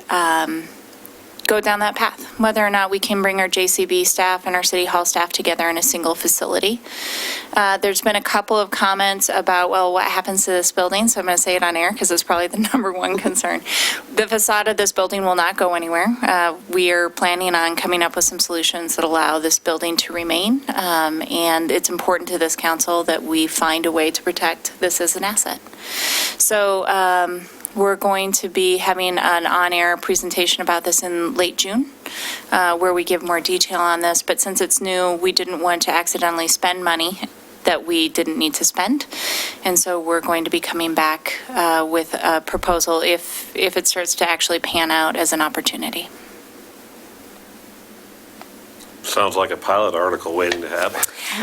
[SPEAKER 12] go down that path, whether or not we can bring our JCB staff and our City Hall staff together in a single facility. There's been a couple of comments about, well, what happens to this building? So I'm going to say it on air because it's probably the number one concern. The facade of this building will not go anywhere. We are planning on coming up with some solutions that allow this building to remain. And it's important to this council that we find a way to protect this as an asset. So, we're going to be having an on-air presentation about this in late June, where we give more detail on this. But since it's new, we didn't want to accidentally spend money that we didn't need to spend. And so we're going to be coming back with a proposal if it starts to actually pan out as an opportunity.
[SPEAKER 2] Sounds like a pilot article waiting to happen.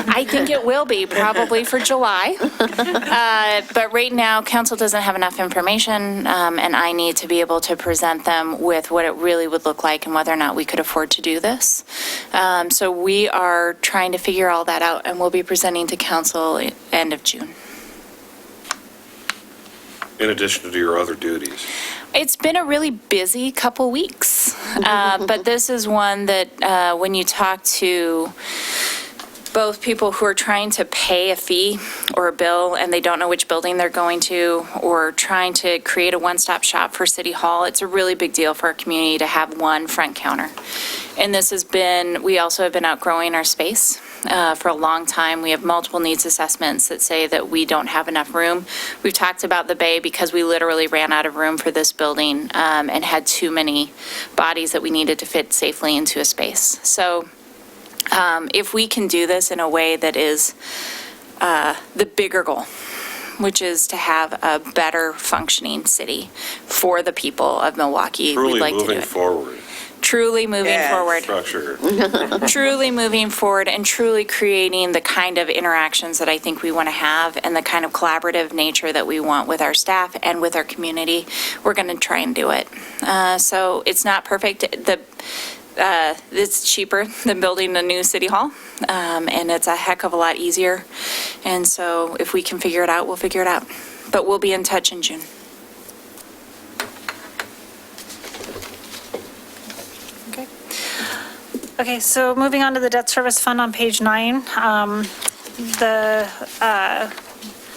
[SPEAKER 12] I think it will be, probably for July. But right now, council doesn't have enough information, and I need to be able to present them with what it really would look like and whether or not we could afford to do this. So we are trying to figure all that out, and we'll be presenting to council end of June.
[SPEAKER 2] In addition to your other duties.
[SPEAKER 12] It's been a really busy couple weeks, but this is one that when you talk to both people who are trying to pay a fee or a bill and they don't know which building they're going to, or trying to create a one-stop shop for City Hall, it's a really big deal for our community to have one front counter. And this has been, we also have been outgrowing our space. For a long time. We have multiple needs assessments that say that we don't have enough room. We've talked about the Bay because we literally ran out of room for this building and had too many bodies that we needed to fit safely into a space. So if we can do this in a way that is the bigger goal, which is to have a better functioning city for the people of Milwaukee, we'd like to do
[SPEAKER 2] Truly moving
[SPEAKER 12] it.
[SPEAKER 2] forward.
[SPEAKER 12] Truly moving forward.
[SPEAKER 2] Structure.
[SPEAKER 12] Truly moving forward and truly creating the kind of interactions that I think we want to have and the kind of collaborative nature that we want with our staff and with our community. We're going to try and do it. So it's not perfect. It's cheaper than building a new City Hall, and it's a heck of a lot easier. And so if we can figure it out, we'll figure it out. But we'll be in touch in June.
[SPEAKER 3] Okay, so moving on to the debt service fund on page 9. The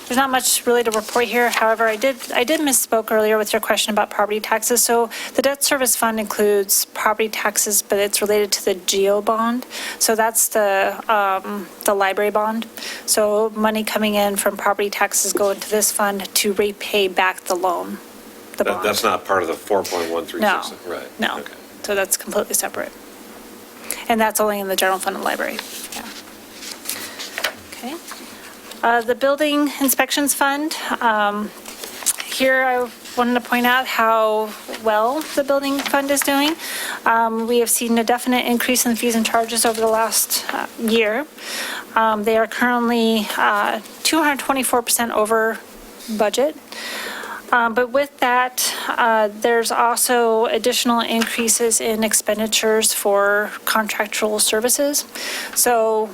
[SPEAKER 3] There's not much really to report here. However, I did misspoke earlier with your question about property taxes. So the debt service fund includes property taxes, but it's related to the GEO bond. So that's the library bond. So money coming in from property taxes go into this fund to repay back the loan, the bond.
[SPEAKER 2] That's not part of the 4.136?
[SPEAKER 3] No.
[SPEAKER 2] Right.
[SPEAKER 3] No.
[SPEAKER 2] Okay.
[SPEAKER 3] So that's completely separate. And that's only in the general fund and library. Yeah. Okay. The building inspections fund, here I wanted to point out how well the building fund is doing. We have seen a definite increase in fees and charges over the last year. They are currently 224% over budget. But with that, there's also additional increases in expenditures for contractual services. So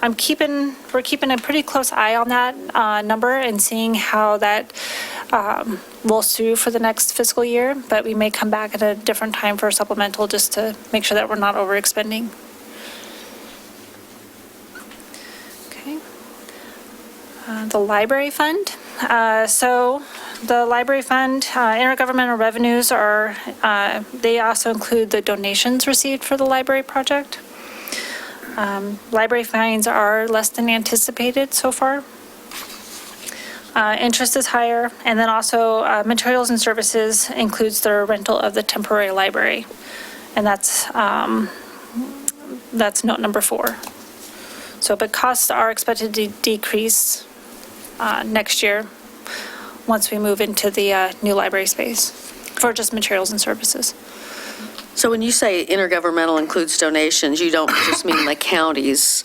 [SPEAKER 3] we're keeping a pretty close eye on that number and seeing how that rolls through for the next fiscal year. But we may come back at a different time for a supplemental just to make sure that we're not overexpending. Okay. The library fund. So the library fund, intergovernmental revenues are, they also include the donations received for the library project. Library fines are less than anticipated so far. Interest is higher, and then also materials and services includes the rental of the temporary library, and that's note number 4. So, but costs are expected to decrease next year once we move into the new library space for just materials and services.
[SPEAKER 6] So when you say intergovernmental includes donations, you don't just mean the county's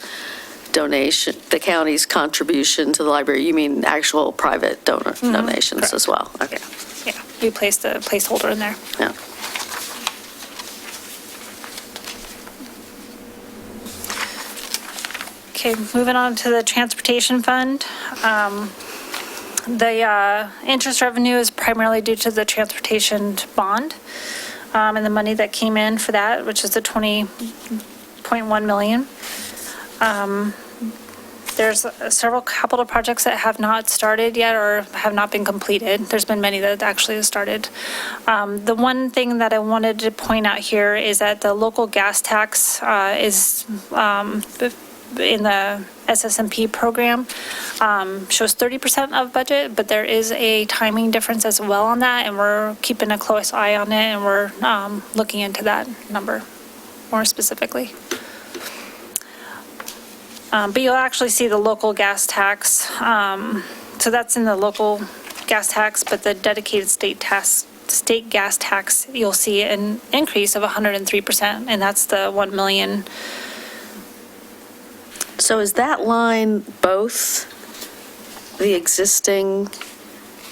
[SPEAKER 6] donation, the county's contribution to the library, you mean actual private donations
[SPEAKER 3] Correct.
[SPEAKER 6] as well? Okay.
[SPEAKER 3] Yeah, we placed a placeholder in there.
[SPEAKER 6] Yeah.
[SPEAKER 3] Okay, moving on to the transportation fund. The interest revenue is primarily due to the transportation bond and the money that came in for that, which is the $20.1 million. There's several capital projects that have not started yet or have not been completed. There's been many that actually have started. The one thing that I wanted to point out here is that the local gas tax is in the SSMP program shows 30% of budget, but there is a timing difference as well on that, and we're keeping a close eye on it, and we're looking into that number more specifically. But you'll actually see the local gas tax. So that's in the local gas tax, but the dedicated state gas tax, you'll see an increase of 103%, and that's the 1 million.
[SPEAKER 6] So is that line both the existing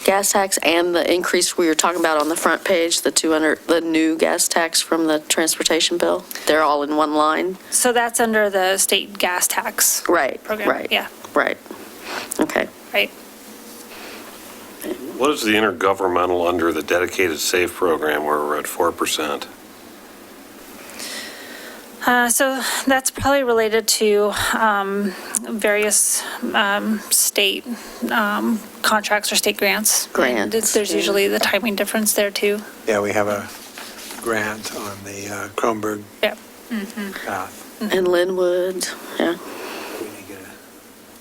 [SPEAKER 6] gas tax and the increase we were talking about on the front page, the new gas tax from the transportation bill? They're all in one line?
[SPEAKER 3] So that's under the state gas tax.
[SPEAKER 6] Right,
[SPEAKER 3] Program.
[SPEAKER 6] right.
[SPEAKER 3] Yeah.
[SPEAKER 6] Right. Okay.
[SPEAKER 3] Right.
[SPEAKER 2] What is the intergovernmental under the dedicated SAFE program where we're at 4%?
[SPEAKER 3] So that's probably related to various state contracts or state grants.
[SPEAKER 6] Grants,
[SPEAKER 3] And there's
[SPEAKER 6] yeah.
[SPEAKER 3] usually the timing difference there too.
[SPEAKER 9] Yeah, we have a grant on the Kronberg
[SPEAKER 3] Yeah.
[SPEAKER 9] path.
[SPEAKER 6] And Linwood, yeah.
[SPEAKER 9] We need to get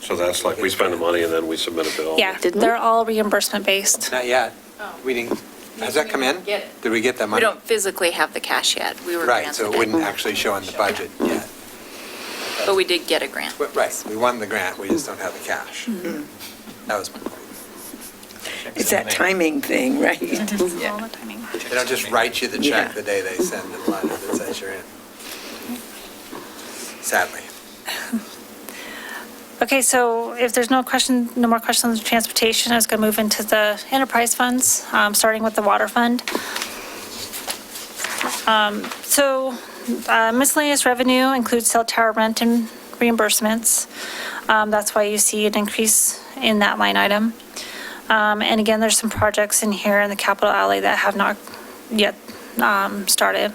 [SPEAKER 2] So that's like we spend the money and then we submit a bill?
[SPEAKER 3] Yeah,
[SPEAKER 6] Didn't
[SPEAKER 3] they're all reimbursement based.
[SPEAKER 9] Not yet. We didn't, has that come in?
[SPEAKER 12] Get it.
[SPEAKER 9] Did we get that
[SPEAKER 12] We
[SPEAKER 9] money?
[SPEAKER 12] don't physically have the cash yet. We were
[SPEAKER 9] Right, so
[SPEAKER 12] granted
[SPEAKER 9] it wouldn't actually show in the budget yet.
[SPEAKER 12] but we did get a grant.
[SPEAKER 9] Right, we won the grant, we just don't have the cash. That was my point.
[SPEAKER 4] It's that timing thing, right?
[SPEAKER 3] All the timing.
[SPEAKER 9] They don't just write you the
[SPEAKER 4] Yeah.
[SPEAKER 9] check the day they send the letter that says you're in. Sadly.
[SPEAKER 3] Okay, so if there's no more questions on transportation, I was going to move into the enterprise funds, starting with the water fund. So miscellaneous revenue includes cell tower rent and reimbursements. That's why you see an increase in that line item. And again, there's some projects in here in the capital outlay that have not yet started.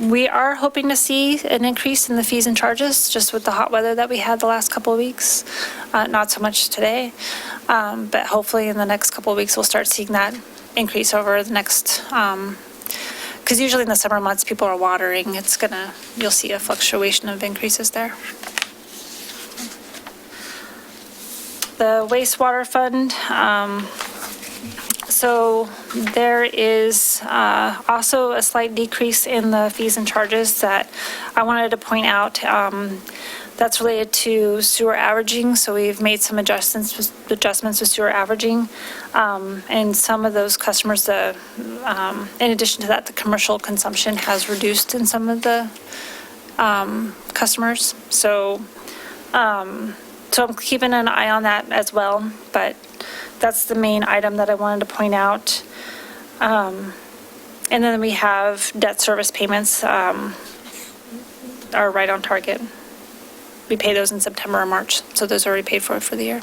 [SPEAKER 3] We are hoping to see an increase in the fees and charges, just with the hot weather that we had the last couple of weeks. Not so much today, but hopefully in the next couple of weeks, we'll start seeing that increase over the next, because usually in the summer months, people are watering. You'll see a fluctuation of increases there. The wastewater fund, so there is also a slight decrease in the fees and charges that I wanted to point out. That's related to sewer averaging, so we've made some adjustments with sewer averaging. And some of those customers, in addition to that, the commercial consumption has reduced in some of the customers. So I'm keeping an eye on that as well, but that's the main item that I wanted to point out. And then we have debt service payments are right on target. We pay those in September or March, so those are already paid for the year.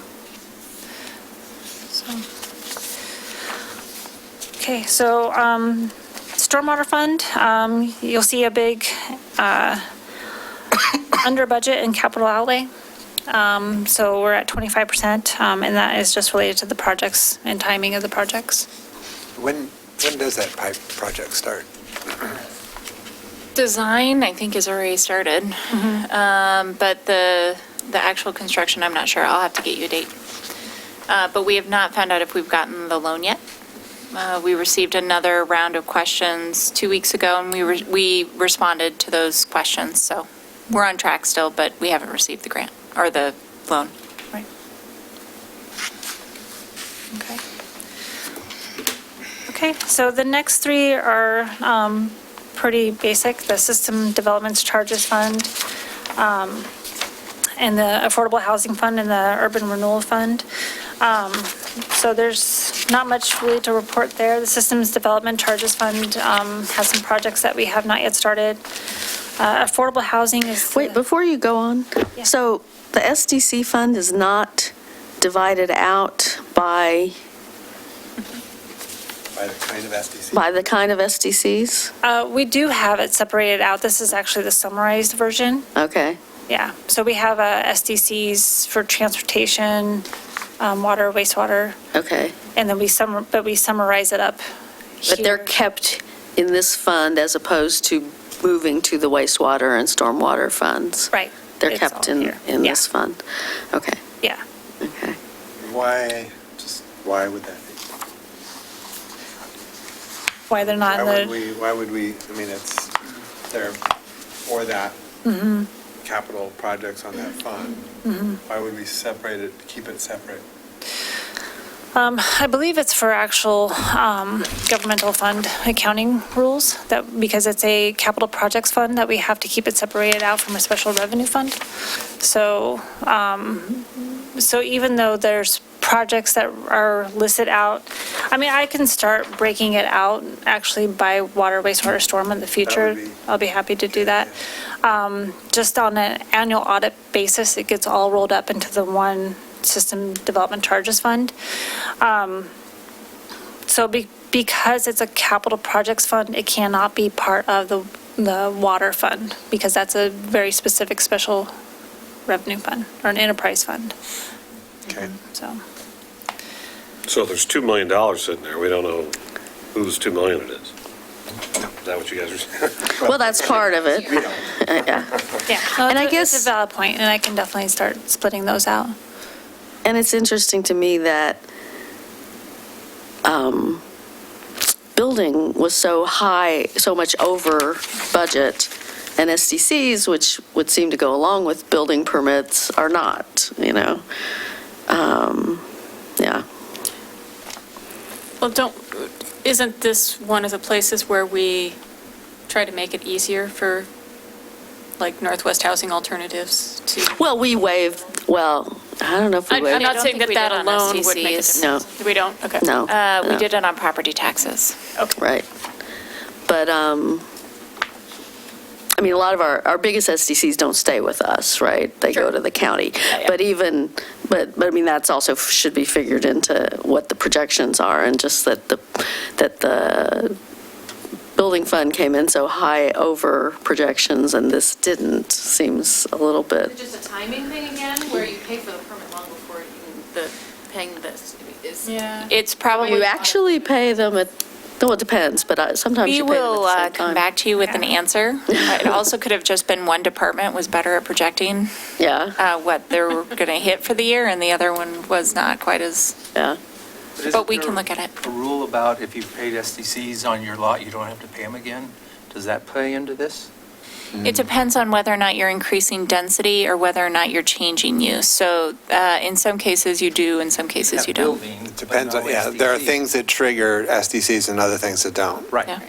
[SPEAKER 3] Okay, so stormwater fund, you'll see a big under budget in capital outlay. So we're at 25%, and that is just related to the projects and timing of the projects.
[SPEAKER 9] When does that pipe project start?
[SPEAKER 12] Design, I think, is already started. But the actual construction, I'm not sure. I'll have to get you a date. But we have not found out if we've gotten the loan yet. We received another round of questions 2 weeks ago, and we responded to those questions. So we're on track still, but we haven't received the grant or the loan.
[SPEAKER 3] Right. Okay. Okay, so the next three are pretty basic. The System Development Charges Fund, and the Affordable Housing Fund, and the Urban Renewal Fund. So there's not much really to report there. The Systems Development Charges Fund has some projects that we have not yet started. Affordable housing is...
[SPEAKER 6] Wait, before you go on,
[SPEAKER 3] Yeah.
[SPEAKER 6] so the SDC fund is not divided out by
[SPEAKER 9] By the kind of SDC?
[SPEAKER 6] the kind of SDCs?
[SPEAKER 3] We do have it separated out. This is actually the summarized version.
[SPEAKER 6] Okay,
[SPEAKER 3] Yeah, so we have SDCs for transportation, water, wastewater,
[SPEAKER 6] okay.
[SPEAKER 3] and then we summarize it up here.
[SPEAKER 6] But they're kept in this fund as opposed to moving to the wastewater and stormwater funds?
[SPEAKER 3] Right.
[SPEAKER 6] They're
[SPEAKER 3] It's
[SPEAKER 6] kept
[SPEAKER 3] all
[SPEAKER 6] in
[SPEAKER 3] here. Yeah.
[SPEAKER 6] this fund? Okay,
[SPEAKER 3] Yeah.
[SPEAKER 6] okay.
[SPEAKER 9] Why would that be?
[SPEAKER 3] Why they're not in the...
[SPEAKER 9] Why would we, I mean, they're for that capital projects on that fund. Why would we separate it, keep it separate?
[SPEAKER 3] I believe it's for actual governmental fund accounting rules, that because it's a capital projects fund, that we have to keep it separated out from a special revenue fund. So, so even though there's projects that are listed out, I mean, I can start breaking it out actually by water, wastewater, storm in the future. I'll be happy to do that. Just on an annual audit basis, it gets all rolled up into the one System Development Charges Fund. So because it's a capital projects fund, it cannot be part of the water fund, because that's a very specific special revenue fund, or an enterprise fund.
[SPEAKER 9] Okay.
[SPEAKER 2] So there's $2 million sitting there. We don't know whose $2 million it is. Is that what you guys are saying?
[SPEAKER 6] Well, that's part of it. Yeah.
[SPEAKER 3] Yeah,
[SPEAKER 6] And I
[SPEAKER 3] it's
[SPEAKER 6] guess-
[SPEAKER 3] a valid point, and I can definitely start splitting those out.
[SPEAKER 6] And it's interesting to me that building was so high, so much over budget, and SDCs, which would seem to go along with building permits, are not, you know? Yeah.
[SPEAKER 10] Well, isn't this one of the places where we try to make it easier for, like, Northwest Housing Alternatives to?
[SPEAKER 6] Well, we waive, well, I don't know if we
[SPEAKER 10] I'm
[SPEAKER 6] waive.
[SPEAKER 10] not
[SPEAKER 12] don't
[SPEAKER 10] saying
[SPEAKER 12] think we
[SPEAKER 10] that
[SPEAKER 12] did on
[SPEAKER 10] alone would make a
[SPEAKER 12] SDCs.
[SPEAKER 10] difference.
[SPEAKER 6] No.
[SPEAKER 10] We don't? Okay.
[SPEAKER 6] No.
[SPEAKER 12] We
[SPEAKER 6] no.
[SPEAKER 12] did it on property taxes.
[SPEAKER 10] Okay.
[SPEAKER 6] Right. But, I mean, a lot of our biggest SDCs don't stay with us, right? They go
[SPEAKER 10] Sure.
[SPEAKER 6] to the county.
[SPEAKER 10] Yeah.
[SPEAKER 6] But I mean, that's also should be figured into what the projections are, and just that the building fund came in so high over projections and this didn't, seems a little bit.
[SPEAKER 12] Just a timing thing again, where you pay for the permit long before paying this is.
[SPEAKER 10] Yeah.
[SPEAKER 12] It's probably.
[SPEAKER 6] You actually pay them at, no, it depends, but sometimes
[SPEAKER 12] We
[SPEAKER 6] you pay them at
[SPEAKER 12] will
[SPEAKER 6] the same
[SPEAKER 12] come
[SPEAKER 6] time.
[SPEAKER 12] back to you with an answer. It also could have just been one department was better at projecting
[SPEAKER 6] Yeah,
[SPEAKER 12] what they were going to hit for the year, and the other one was not quite as,
[SPEAKER 6] yeah.
[SPEAKER 12] but we can look at it.
[SPEAKER 5] A rule about if you've paid SDCs on your lot, you don't have to pay them again? Does that play into this?
[SPEAKER 12] It depends on whether or not you're increasing density or whether or not you're changing use. So in some cases you do, in some cases you don't.
[SPEAKER 9] It depends on, yeah, there are things that trigger SDCs and other things that don't.
[SPEAKER 5] Right.
[SPEAKER 12] Yeah.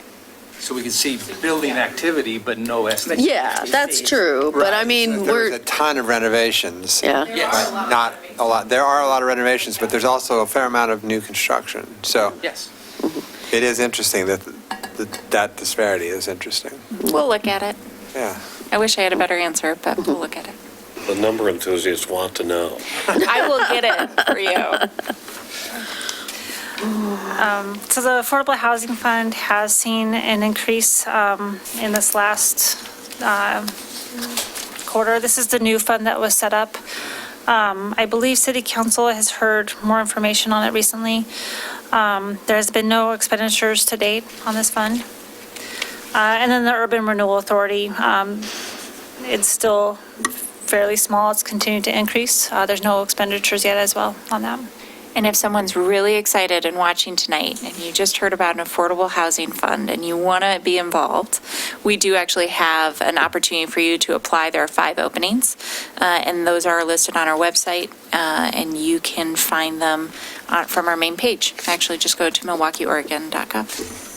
[SPEAKER 5] So we can see building activity, but no SDCs.
[SPEAKER 6] Yeah, that's true, but I mean,
[SPEAKER 9] If there's
[SPEAKER 6] we're,
[SPEAKER 9] a ton of renovations.
[SPEAKER 6] yeah.
[SPEAKER 5] Yes,
[SPEAKER 9] Not a lot, there are a lot of renovations, but there's also a fair amount of new construction. So
[SPEAKER 5] yes.
[SPEAKER 9] it is interesting that disparity is interesting.
[SPEAKER 12] We'll look at it.
[SPEAKER 9] Yeah.
[SPEAKER 12] I wish I had a better answer, but we'll look at it.
[SPEAKER 2] The number enthusiasts want to know.
[SPEAKER 12] I will get it for you.
[SPEAKER 3] So the Affordable Housing Fund has seen an increase in this last quarter. This is the new fund that was set up. I believe City Council has heard more information on it recently. There's been no expenditures to date on this fund. And then the Urban Renewal Authority, it's still fairly small. It's continued to increase. There's no expenditures yet as well on that.
[SPEAKER 12] And if someone's really excited and watching tonight, and you just heard about an affordable housing fund, and you want to be involved, we do actually have an opportunity for you to apply. There are 5 openings, and those are listed on our website, and you can find them from our main page. Actually, just go to milwaukeeoregon.gov.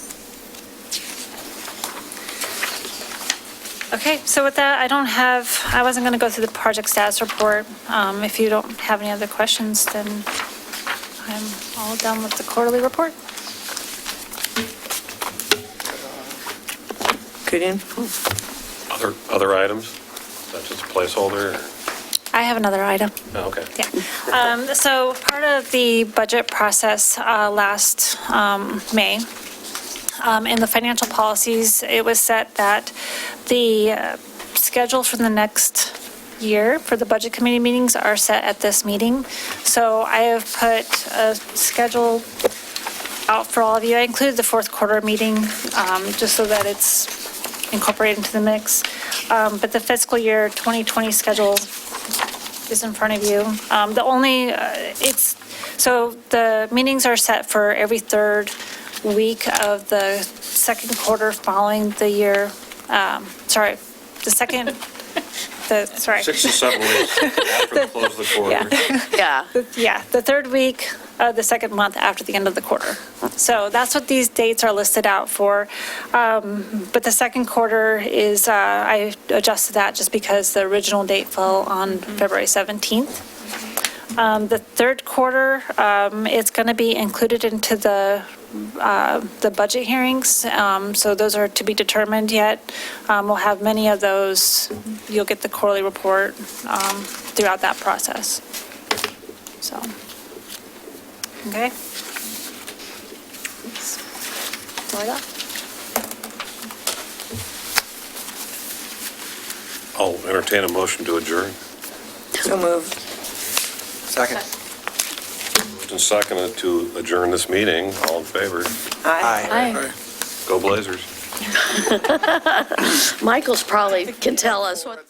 [SPEAKER 3] Okay, so with that, I wasn't going to go through the project status report. If you don't have any other questions, then I'm all done with the quarterly report.
[SPEAKER 4] Good info.
[SPEAKER 2] Other items? Is that just a placeholder?
[SPEAKER 3] I have another item.
[SPEAKER 2] Oh, okay.
[SPEAKER 3] Yeah. So part of the budget process last May, in the financial policies, it was set that the schedule for the next year for the budget committee meetings are set at this meeting. So I have put a schedule out for all of you. I included the fourth quarter meeting just so that it's incorporated into the mix. But the fiscal year 2020 schedule is in front of you. So the meetings are set for every third week of the second quarter following the year, Sorry.
[SPEAKER 2] 6 to 7 weeks after we close the quarter.
[SPEAKER 3] Yeah. Yeah, the third week of the second month after the end of the quarter. So that's what these dates are listed out for. But the second quarter is, I adjusted that just because the original date fell on February 17th. The third quarter, it's going to be included into the budget hearings. So those are to be determined yet. We'll have many of those. You'll get the quarterly report throughout that process. So, okay. That's all I got.
[SPEAKER 2] I'll entertain a motion to adjourn.
[SPEAKER 4] So moved.
[SPEAKER 9] Second.
[SPEAKER 2] Moved and seconded to adjourn this meeting. All in favor?
[SPEAKER 9] Aye.
[SPEAKER 2] Go Blazers.
[SPEAKER 6] Michael's probably can tell us what.